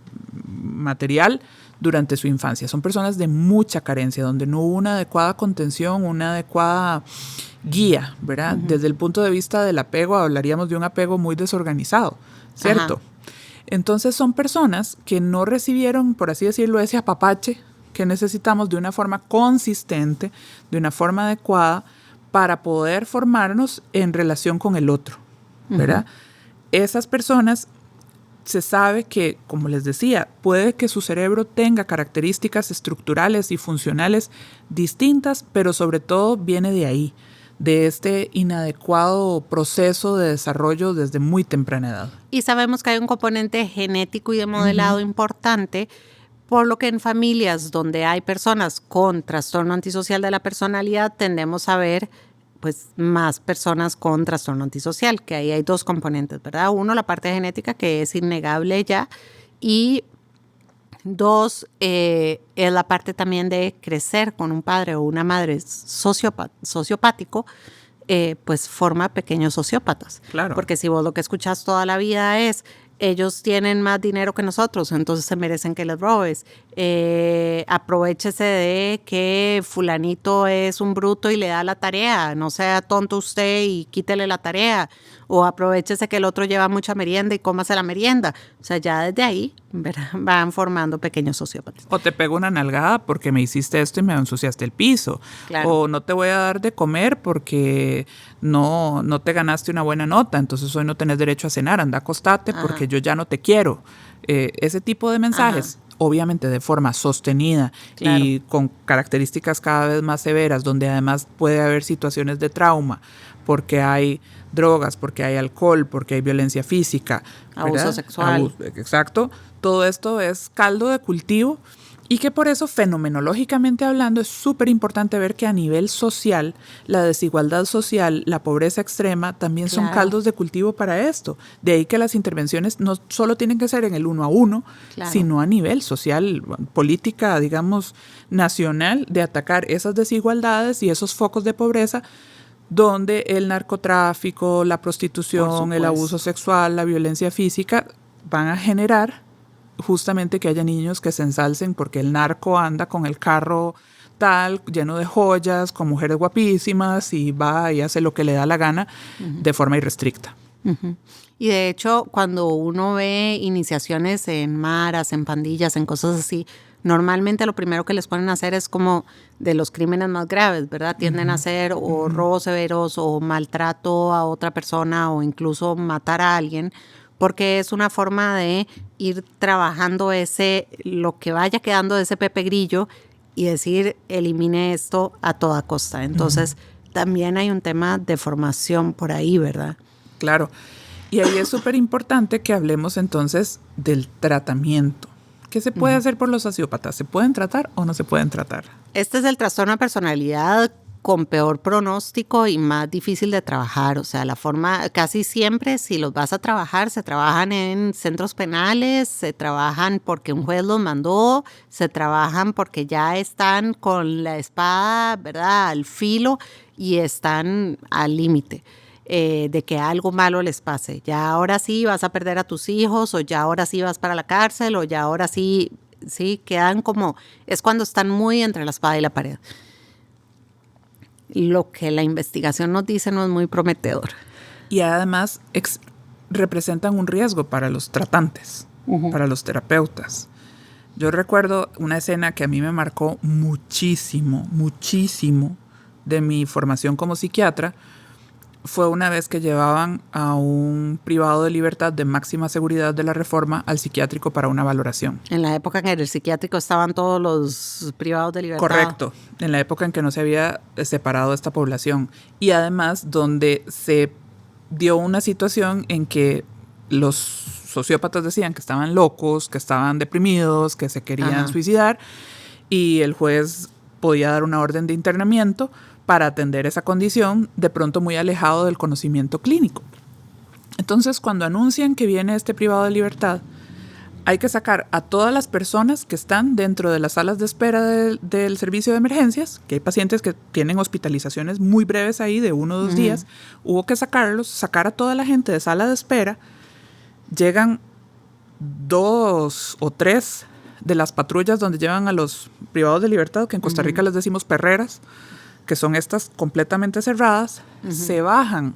material durante su infancia. Son personas de mucha carencia, donde no hubo una adecuada contención, una adecuada guía, ¿verdad? Desde el punto de vista del apego, hablaríamos de un apego muy desorganizado, ¿cierto? Entonces son personas que no recibieron, por así decirlo, ese apapache que necesitamos de una forma consistente, de una forma adecuada, para poder formarnos en relación con el otro, ¿verdad? Esas personas se sabe que, como les decía, puede que su cerebro tenga características estructurales y funcionales distintas, pero sobre todo viene de ahí, de este inadecuado proceso de desarrollo desde muy temprana edad.
Y sabemos que hay un componente genético y de modelado importante, por lo que en familias donde hay personas con trastorno antisocial de la personalidad tendemos a ver pues más personas con trastorno antisocial, que ahí hay dos componentes, ¿verdad? Uno, la parte genética, que es innegable ya, y dos, es la parte también de crecer con un padre o una madre sociopático, pues forma pequeños sociópatas.
Claro.
Porque si vos lo que escuchás toda la vida es, ellos tienen más dinero que nosotros, entonces se merecen que les robes. Aprovéchese de que fulanito es un bruto y le da la tarea, no sea tonto usted y quítele la tarea. O aprovéchese que el otro lleva mucha merienda y cómase la merienda. O sea, ya desde ahí, ¿verdad?, van formando pequeños sociópatas.
O te pego una nalgada porque me hiciste esto y me ensuciaste el piso.
Claro.
O no te voy a dar de comer porque no te ganaste una buena nota, entonces hoy no tenés derecho a cenar, anda, acostate porque yo ya no te quiero. Ese tipo de mensajes, obviamente de forma sostenida y con características cada vez más severas, donde además puede haber situaciones de trauma, porque hay drogas, porque hay alcohol, porque hay violencia física,
abuso
¿verdad?
sexual.
Exacto. Todo esto es caldo de cultivo y que por eso, fenomenológicamente hablando, es súper importante ver que a nivel social, la desigualdad social, la pobreza extrema, también son caldos de cultivo para esto. De ahí que las intervenciones no solo tienen que ser en el 1 a 1, sino a nivel social, política, digamos, nacional, de atacar esas desigualdades y esos focos de pobreza donde el narcotráfico, la prostitución, el abuso sexual, la violencia física van a generar justamente que haya niños que se ensalcen porque el narco anda con el carro tal, lleno de joyas, con mujeres guapísimas y va y hace lo que le da la gana de forma irrestricta.
Y de hecho, cuando uno ve iniciaciones en maras, en pandillas, en cosas así, normalmente lo primero que les ponen a hacer es como de los crímenes más graves, ¿verdad? Tienden a hacer o robos severos o maltrato a otra persona o incluso matar a alguien, porque es una forma de ir trabajando lo que vaya quedando de ese Pepe Grillo y decir, elimine esto a toda costa. Entonces, también hay un tema de formación por ahí, ¿verdad?
Claro. Y ahí es súper importante que hablemos entonces del tratamiento. ¿Qué se puede hacer por los sociópatas? ¿Se pueden tratar o no se pueden tratar?
Este es el trastorno de personalidad con peor pronóstico y más difícil de trabajar. O sea, la forma, casi siempre, si los vas a trabajar, se trabajan en centros penales, se trabajan porque un juez los mandó, se trabajan porque ya están con la espada, ¿verdad?, al filo y están al límite. De que algo malo les pase. Ya ahora sí vas a perder a tus hijos, o ya ahora sí vas para la cárcel, o ya ahora sí, quedan como, es cuando están muy entre la espada y la pared. Lo que la investigación nos dice no es muy prometedor.
Y además representan un riesgo para los tratantes, para los terapeutas. Yo recuerdo una escena que a mí me marcó muchísimo de mi formación como psiquiatra. Fue una vez que llevaban a un privado de libertad de máxima seguridad de la Reforma al psiquiátrico para una valoración.
En la época en que en el psiquiátrico estaban todos los privados de libertad.
Correcto, en la época en que no se había separado esta población. Y además donde se dio una situación en que los sociópatas decían que estaban locos, que estaban deprimidos, que se querían suicidar, y el juez podía dar una orden de internamiento para atender esa condición, de pronto muy alejado del conocimiento clínico. Entonces, cuando anuncian que viene este privado de libertad, hay que sacar a todas las personas que están dentro de las salas de espera del servicio de emergencias, que hay pacientes que tienen hospitalizaciones muy breves ahí, de 1 o 2 días. Hubo que sacar a toda la gente de sala de espera. Llegan 2 o 3 de las patrullas donde llevan a los privados de libertad, que en Costa Rica les decimos perreras, que son estas completamente cerradas. Se bajan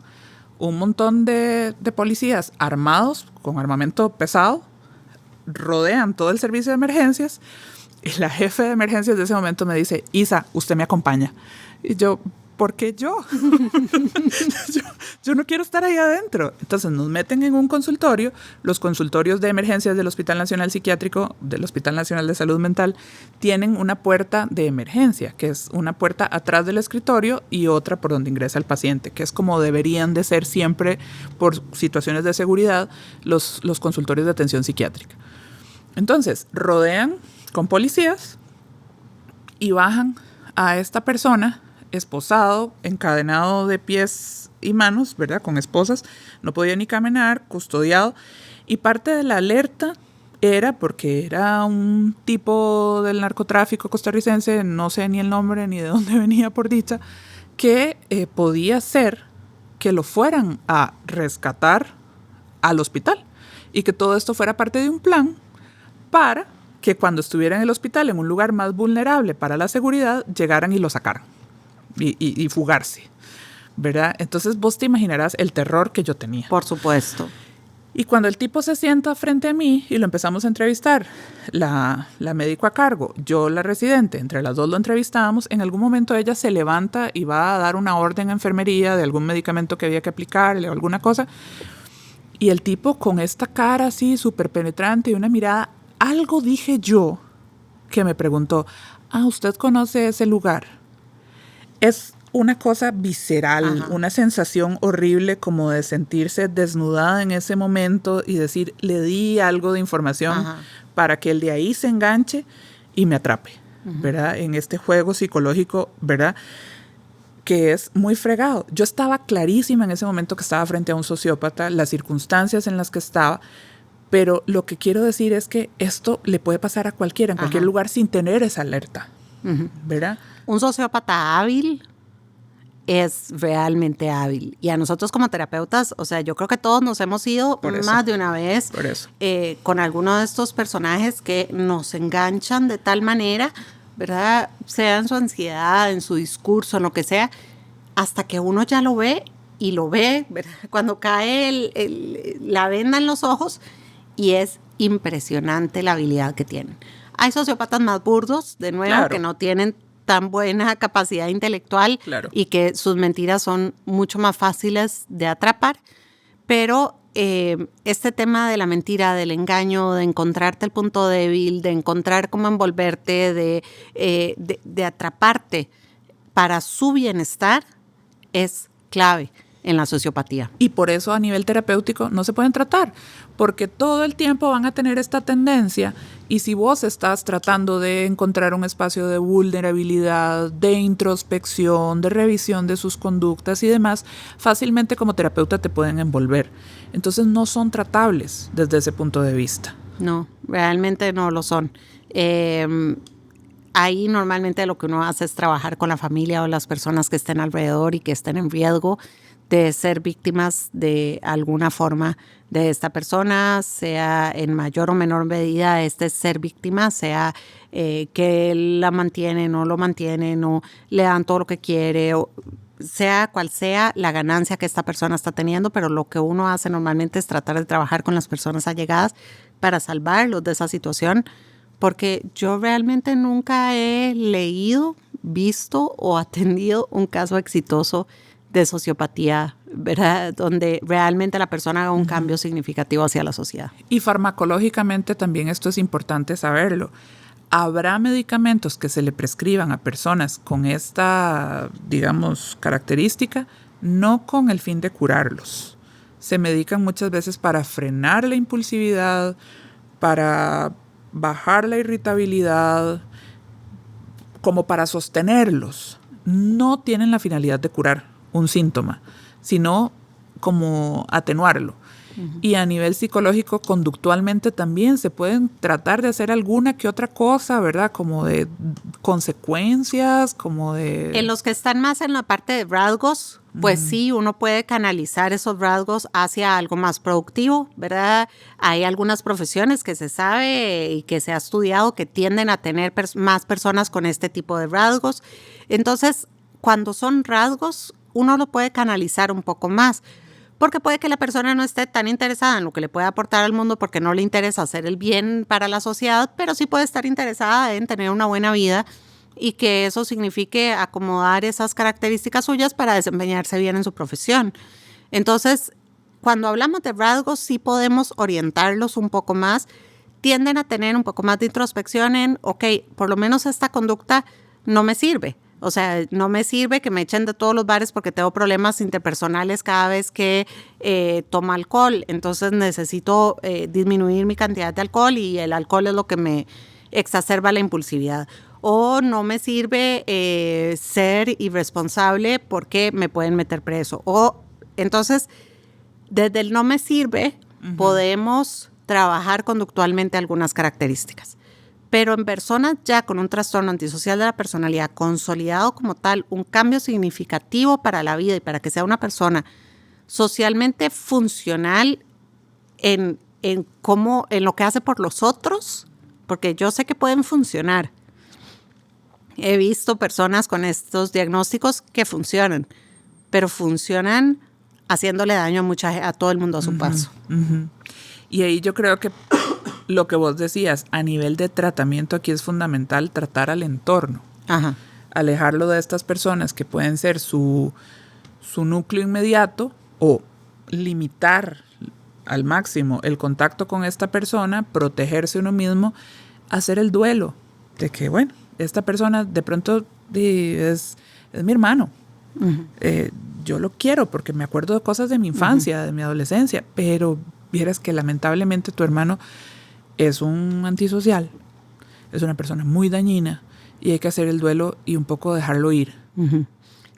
un montón de policías armados, con armamento pesado, rodean todo el servicio de emergencias, y la jefe de emergencias de ese momento me dice, Isa, usted me acompaña. Y yo, ¿por qué yo? yo no quiero estar ahí adentro. Entonces nos meten en un consultorio, los consultorios de emergencias del Hospital Nacional Psiquiátrico, del Hospital Nacional de Salud Mental, tienen una puerta de emergencia, que es una puerta atrás del escritorio y otra por donde ingresa el paciente, que es como deberían de ser siempre por situaciones de seguridad los consultorios de atención psiquiátrica. Entonces rodean con policías y bajan a esta persona esposado, encadenado de pies y manos, ¿verdad? Con esposas, no podía ni caminar, custodiado. Y parte de la alerta era porque era un tipo del narcotráfico costarricense, no sé ni el nombre ni de dónde venía por dicha, que podía ser que lo fueran a rescatar al hospital y que todo esto fuera parte de un plan para que cuando estuviera en el hospital, en un lugar más vulnerable para la seguridad, llegaran y lo sacaran y fugarse, ¿verdad? Entonces vos te imaginarás el terror que yo tenía.
Por supuesto.
Y cuando el tipo se sienta frente a mí y lo empezamos a entrevistar, la médico a cargo, yo la residente, entre las dos lo entrevistábamos, en algún momento ella se levanta y va a dar una orden a enfermería de algún medicamento que había que aplicarle o alguna cosa, y el tipo con esta cara así súper penetrante y una mirada, algo dije yo que me preguntó, ¿usted conoce ese lugar? Es una cosa visceral, ajá, una sensación horrible como de sentirse desnudada en ese momento y decir, le di algo de información, ajá, para que el de ahí se enganche y me atrape, uh-huh, ¿verdad? En este juego psicológico, ¿verdad? Que es muy fregado. Yo estaba clarísima en ese momento que estaba frente a un sociópata, las circunstancias en las que estaba, pero lo que quiero decir es que esto le puede pasar a cualquiera, en cualquier, ajá, lugar sin tener esa alerta, uh-huh, ¿verdad?
Un sociópata hábil es realmente hábil. Y a nosotros como terapeutas, o sea, yo creo que todos nos hemos ido más de una vez con alguno de estos personajes que nos enganchan de tal manera, ¿verdad? Sea en su ansiedad, en su discurso, en lo que sea, hasta que uno ya lo ve y lo ve, ¿verdad? Cuando cae la venda en los ojos, y es impresionante la habilidad que tienen. Hay sociópatas más burdos, de nuevo, claro, que no tienen tan buena capacidad intelectual, claro, y que sus mentiras son mucho más fáciles de atrapar, pero este tema de la mentira, del engaño, de encontrarte el punto débil, de encontrar cómo envolverte, de atraparte para su bienestar, es clave en la sociopatía.
Y por eso a nivel terapéutico no se pueden tratar, porque todo el tiempo van a tener esta tendencia, y si vos estás tratando de encontrar un espacio de vulnerabilidad, de introspección, de revisión de sus conductas y demás, fácilmente como terapeuta te pueden envolver. Entonces no son tratables desde ese punto de vista.
No, realmente no lo son. Ahí normalmente lo que uno hace es trabajar con la familia o las personas que estén alrededor y que estén en riesgo de ser víctimas de alguna forma de esta persona, sea en mayor o menor medida ser víctima, sea que él la mantiene, no lo mantiene, no le dan todo lo que quiere, o sea cual sea la ganancia que esta persona está teniendo, pero lo que uno hace normalmente es tratar de trabajar con las personas allegadas para salvarlos de esa situación, porque yo realmente nunca he leído, visto o atendido un caso exitoso de sociopatía, ¿verdad? Donde realmente la persona haga un cambio significativo hacia la sociedad.
Y farmacológicamente también esto es importante saberlo. Habrá medicamentos que se le prescriban a personas con esta, digamos, característica, no con el fin de curarlos. Se medican muchas veces para frenar la impulsividad, para bajar la irritabilidad, como para sostenerlos. No tienen la finalidad de curar un síntoma, sino como atenuarlo. Uh-huh. Y a nivel psicológico, conductualmente también se pueden tratar de hacer alguna que otra cosa, ¿verdad? Como de consecuencias, como de...
En los que están más en la parte de rasgos, pues sí, uno puede canalizar esos rasgos hacia algo más productivo, ¿verdad? Hay algunas profesiones que se sabe y que se ha estudiado que tienden a tener más personas con este tipo de rasgos. Entonces, cuando son rasgos, uno lo puede canalizar un poco más, porque puede que la persona no esté tan interesada en lo que le puede aportar al mundo porque no le interesa hacer el bien para la sociedad, pero sí puede estar interesada en tener una buena vida y que eso signifique acomodar esas características suyas para desempeñarse bien en su profesión. Entonces, cuando hablamos de rasgos, sí podemos orientarlos un poco más. Tienden a tener un poco más de introspección en, ok, por lo menos esta conducta no me sirve. O sea, no me sirve que me echen de todos los bares porque tengo problemas interpersonales cada vez que tomo alcohol. Entonces necesito disminuir mi cantidad de alcohol y el alcohol es lo que me exacerba la impulsividad. O no me sirve ser irresponsable porque me pueden meter preso. O entonces, desde el no me sirve, podemos trabajar conductualmente algunas características. Pero en personas ya con un trastorno antisocial de la personalidad consolidado como tal, un cambio significativo para la vida y para que sea una persona socialmente funcional en lo que hace por los otros, porque yo sé que pueden funcionar. He visto personas con estos diagnósticos que funcionan, pero funcionan haciéndole daño a todo el mundo a su paso.
Y ahí yo creo que lo que vos decías, a nivel de tratamiento aquí es fundamental tratar al entorno.
Ajá.
Alejarlo de estas personas que pueden ser su núcleo inmediato o limitar al máximo el contacto con esta persona, protegerse uno mismo, hacer el duelo de que, bueno, esta persona de pronto es mi hermano. Yo lo quiero porque me acuerdo de cosas de mi infancia, de mi adolescencia, pero vieras que lamentablemente tu hermano es un antisocial, es una persona muy dañina y hay que hacer el duelo y un poco dejarlo ir.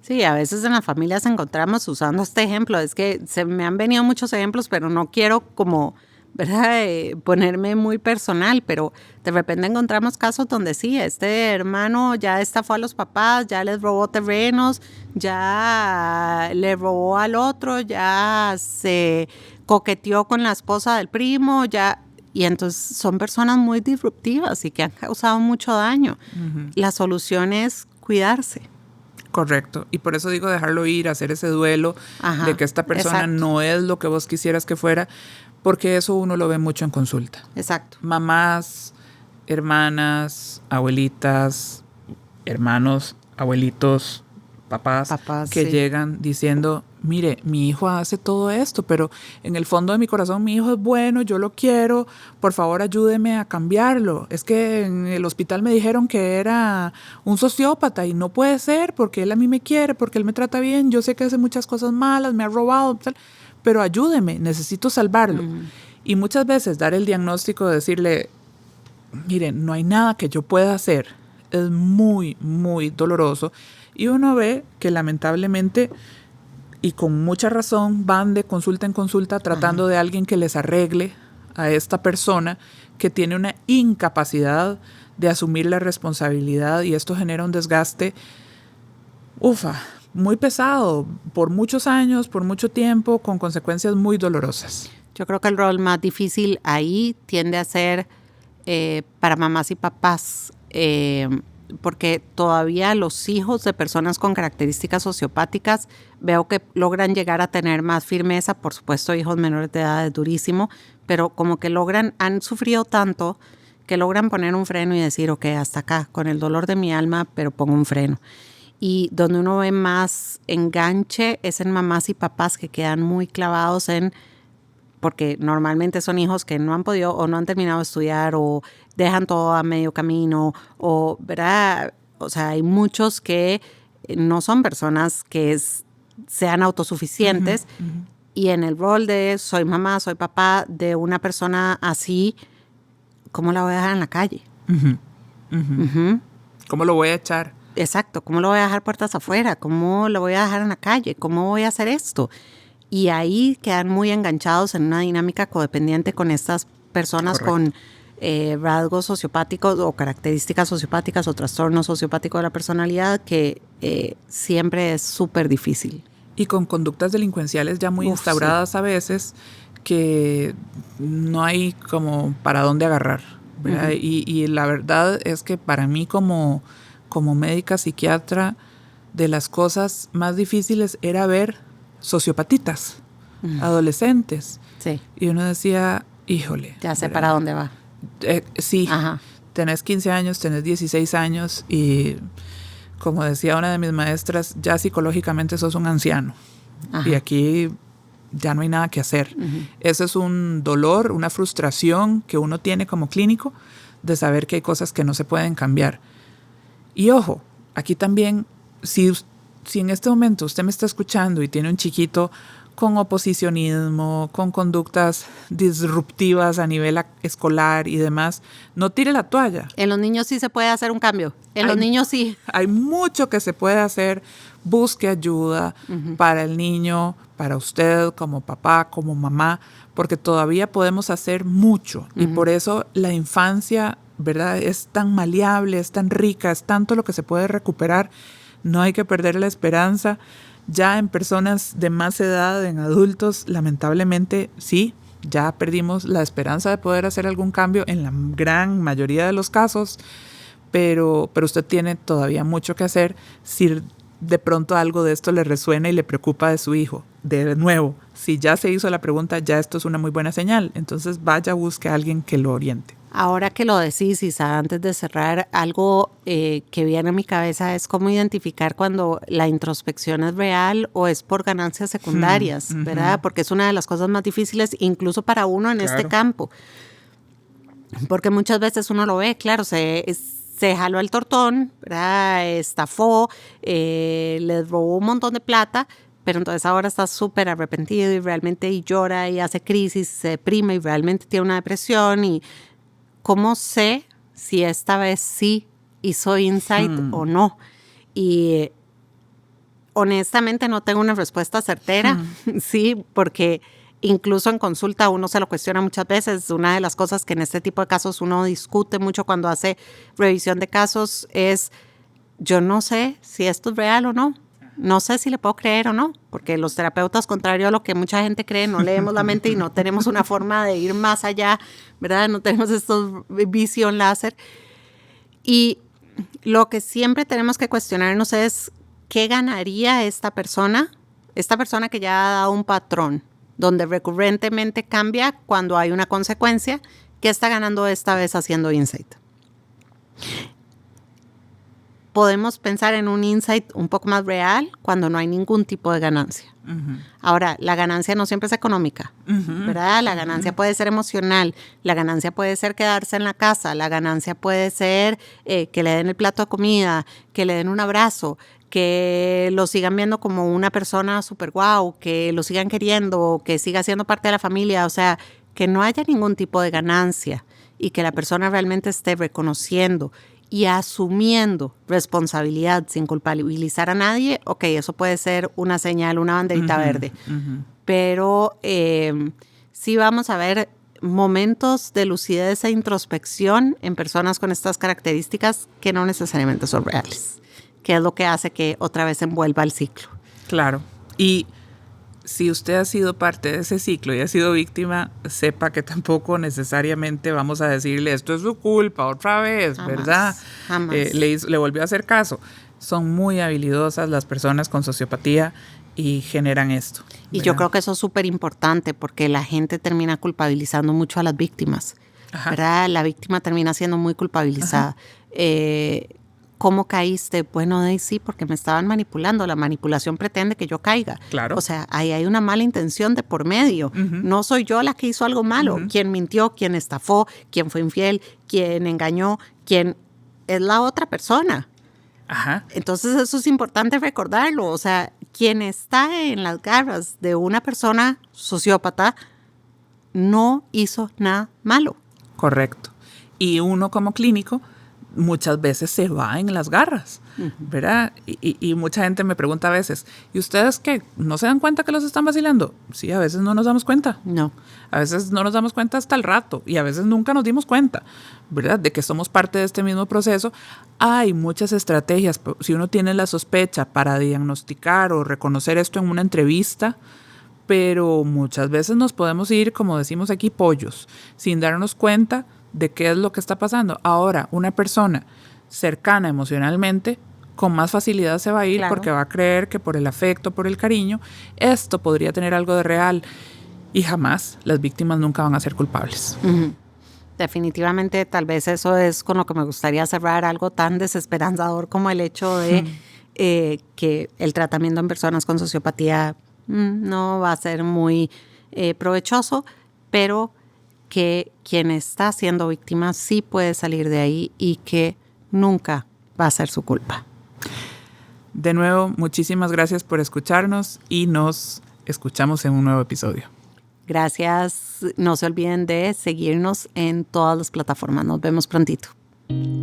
Sí, a veces en las familias encontramos usando este ejemplo. Es que se me han venido muchos ejemplos, pero no quiero como, ¿verdad? Ponerme muy personal, pero de repente encontramos casos donde sí, este hermano ya estafó a los papás, ya les robó terrenos, ya le robó al otro, ya se coqueteó con la esposa del primo, ya... Y entonces son personas muy disruptivas y que han causado mucho daño. La solución es cuidarse.
Correcto. Y por eso digo dejarlo ir, hacer ese duelo de que esta persona no es lo que vos quisieras que fuera, porque eso uno lo ve mucho en consulta.
Exacto.
Mamás, hermanas, abuelitas, hermanos, abuelitos, papás que llegan diciendo, mire, mi hijo hace todo esto, pero en el fondo de mi corazón mi hijo es bueno, yo lo quiero, por favor ayúdeme a cambiarlo. Es que en el hospital me dijeron que era un sociópata y no puede ser porque él a mí me quiere, porque él me trata bien, yo sé que hace muchas cosas malas, me ha robado, tal, pero ayúdeme, necesito salvarlo. Y muchas veces dar el diagnóstico, decirle, mire, no hay nada que yo pueda hacer, es muy, muy doloroso. Y uno ve que lamentablemente, y con mucha razón, van de consulta en consulta tratando de alguien que les arregle a esta persona que tiene una incapacidad de asumir la responsabilidad, y esto genera un desgaste, muy pesado, por muchos años, por mucho tiempo, con consecuencias muy dolorosas.
Yo creo que el rol más difícil ahí tiende a ser para mamás y papás, porque todavía los hijos de personas con características sociopáticas veo que logran llegar a tener más firmeza. Por supuesto, hijos menores de edad es durísimo, pero como que han sufrido tanto que logran poner un freno y decir, ok, hasta acá, con el dolor de mi alma, pero pongo un freno. Y donde uno ve más enganche es en mamás y papás que quedan muy clavados porque normalmente son hijos que no han podido o no han terminado de estudiar o dejan todo a medio camino o, ¿verdad? O sea, hay muchos que no son personas que sean autosuficientes y en el rol de soy mamá, soy papá de una persona así, ¿cómo la voy a dejar en la calle?
¿Cómo lo voy a echar?
Exacto, ¿cómo lo voy a dejar puertas afuera? ¿Cómo lo voy a dejar en la calle? ¿Cómo voy a hacer esto? Y ahí quedan muy enganchados en una dinámica codependiente con estas personas con rasgos sociopáticos o características sociopáticas o trastornos sociopáticos de la personalidad que siempre es súper difícil.
Y con conductas delincuenciales ya muy instauradas a veces que no hay como para dónde agarrar, ¿verdad? Y la verdad es que para mí como médica psiquiatra, de las cosas más difíciles era ver sociopatitas, adolescentes.
Sí.
Y uno decía, híjole.
Ya sé para dónde va.
Sí. tenés 15 años, tenés 16 años y, como decía una de mis maestras, ya psicológicamente sos un anciano. Ajá. Y aquí ya no hay nada que hacer. Ese es un dolor, una frustración que uno tiene como clínico de saber que hay cosas que no se pueden cambiar. Y ojo, aquí también, si en este momento usted me está escuchando y tiene un chiquito con oposicionismo, con conductas disruptivas a nivel escolar y demás, no tire la toalla.
En los niños sí se puede hacer un cambio. Los niños sí.
Hay mucho que se puede hacer. Busque ayuda para el niño, para usted como papá, como mamá, porque todavía podemos hacer mucho. Y por eso la infancia, ¿verdad?, es tan maleable, es tan rica, es tanto lo que se puede recuperar. No hay que perder la esperanza. Ya en personas de más edad, en adultos, lamentablemente sí, ya perdimos la esperanza de poder hacer algún cambio en la gran mayoría de los casos, pero usted tiene todavía mucho que hacer si de pronto algo de esto le resuena y le preocupa de su hijo. De nuevo, si ya se hizo la pregunta, ya esto es una muy buena señal. Entonces vaya, busque a alguien que lo oriente.
Ahora que lo decís, Isa, antes de cerrar, algo que viene a mi cabeza es cómo identificar cuando la introspección es real o es por ganancias secundarias, ¿verdad? Porque es una de las cosas más difíciles, incluso para uno en este campo. Porque muchas veces uno lo ve, claro, se jaló el tortón, ¿verdad? Estafó, les robó un montón de plata, pero entonces ahora está súper arrepentido y realmente llora y hace crisis, se deprime y realmente tiene una depresión. Y ¿cómo sé si esta vez sí hizo insight o no? Y honestamente no tengo una respuesta certera, sí, porque incluso en consulta uno se lo cuestiona muchas veces. Una de las cosas que en este tipo de casos uno discute mucho cuando hace revisión de casos es, yo no sé si esto es real o no. No sé si le puedo creer o no, porque los terapeutas, contrario a lo que mucha gente cree, no leemos la mente y no tenemos una forma de ir más allá, ¿verdad? No tenemos estos visión láser. Y lo que siempre tenemos que cuestionarnos es, ¿qué ganaría esta persona que ya ha dado un patrón, donde recurrentemente cambia cuando hay una consecuencia? ¿Qué está ganando esta vez haciendo insight? Podemos pensar en un insight un poco más real cuando no hay ningún tipo de ganancia. Ahora, la ganancia no siempre es económica, ¿verdad? La ganancia puede ser emocional, la ganancia puede ser quedarse en la casa, la ganancia puede ser que le den el plato de comida, que le den un abrazo, que lo sigan viendo como una persona súper guau, que lo sigan queriendo, que siga siendo parte de la familia, o sea, que no haya ningún tipo de ganancia y que la persona realmente esté reconociendo y asumiendo responsabilidad sin culpabilizar a nadie. Ok, eso puede ser una señal, una banderita verde. Pero sí vamos a ver momentos de lucidez e introspección en personas con estas características que no necesariamente son reales, que es lo que hace que otra vez envuelva el ciclo.
Claro. Y si usted ha sido parte de ese ciclo y ha sido víctima, sepa que tampoco necesariamente vamos a decirle esto es su culpa otra vez, jamás, ¿verdad?
Jamás.
Le volvió a hacer caso. Son muy habilidosas las personas con sociopatía y generan esto, ¿verdad?
Y yo creo que eso es súper importante porque la gente termina culpabilizando mucho a las víctimas, ¿verdad? La víctima termina siendo muy culpabilizada. ¿Cómo caíste? Bueno, sí, porque me estaban manipulando. La manipulación pretende que yo caiga.
Claro.
O sea, ahí hay una mala intención de por medio. No soy yo la que hizo algo malo. Quien mintió, quien estafó, quien fue infiel, quien engañó, quien es la otra persona. Entonces eso es importante recordarlo. O sea, quien está en las garras de una persona sociópata no hizo nada malo.
Correcto. Y uno como clínico muchas veces se va en las garras, ¿verdad? Y mucha gente me pregunta a veces, ¿y ustedes qué? ¿No se dan cuenta que los están vacilando? Sí, a veces no nos damos cuenta.
No.
A veces no nos damos cuenta hasta el rato y a veces nunca nos dimos cuenta, ¿verdad? De que somos parte de este mismo proceso. Hay muchas estrategias. Si uno tiene la sospecha para diagnosticar o reconocer esto en una entrevista, pero muchas veces nos podemos ir, como decimos aquí, pollos, sin darnos cuenta de qué es lo que está pasando. Ahora, una persona cercana emocionalmente, con más facilidad se va a ir, claro, porque va a creer que por el afecto, por el cariño, esto podría tener algo de real. Y jamás, las víctimas nunca van a ser culpables.
definitivamente tal vez eso es con lo que me gustaría cerrar, algo tan desesperanzador como el hecho de que el tratamiento en personas con sociopatía no va a ser muy provechoso, pero que quien está siendo víctima sí puede salir de ahí y que nunca va a ser su culpa.
De nuevo, muchísimas gracias por escucharnos y nos escuchamos en un nuevo episodio.
Gracias. No se olviden de seguirnos en todas las plataformas. Nos vemos prontito.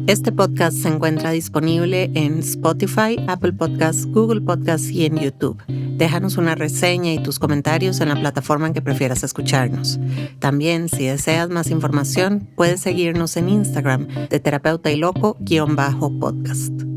Este podcast se encuentra disponible en Spotify, Apple Podcasts, Google Podcasts y en YouTube. Déjanos una reseña y tus comentarios en la plataforma en que prefieras escucharnos. También, si deseas más información, puedes seguirnos en Instagram de terapeuta y loco _podcast.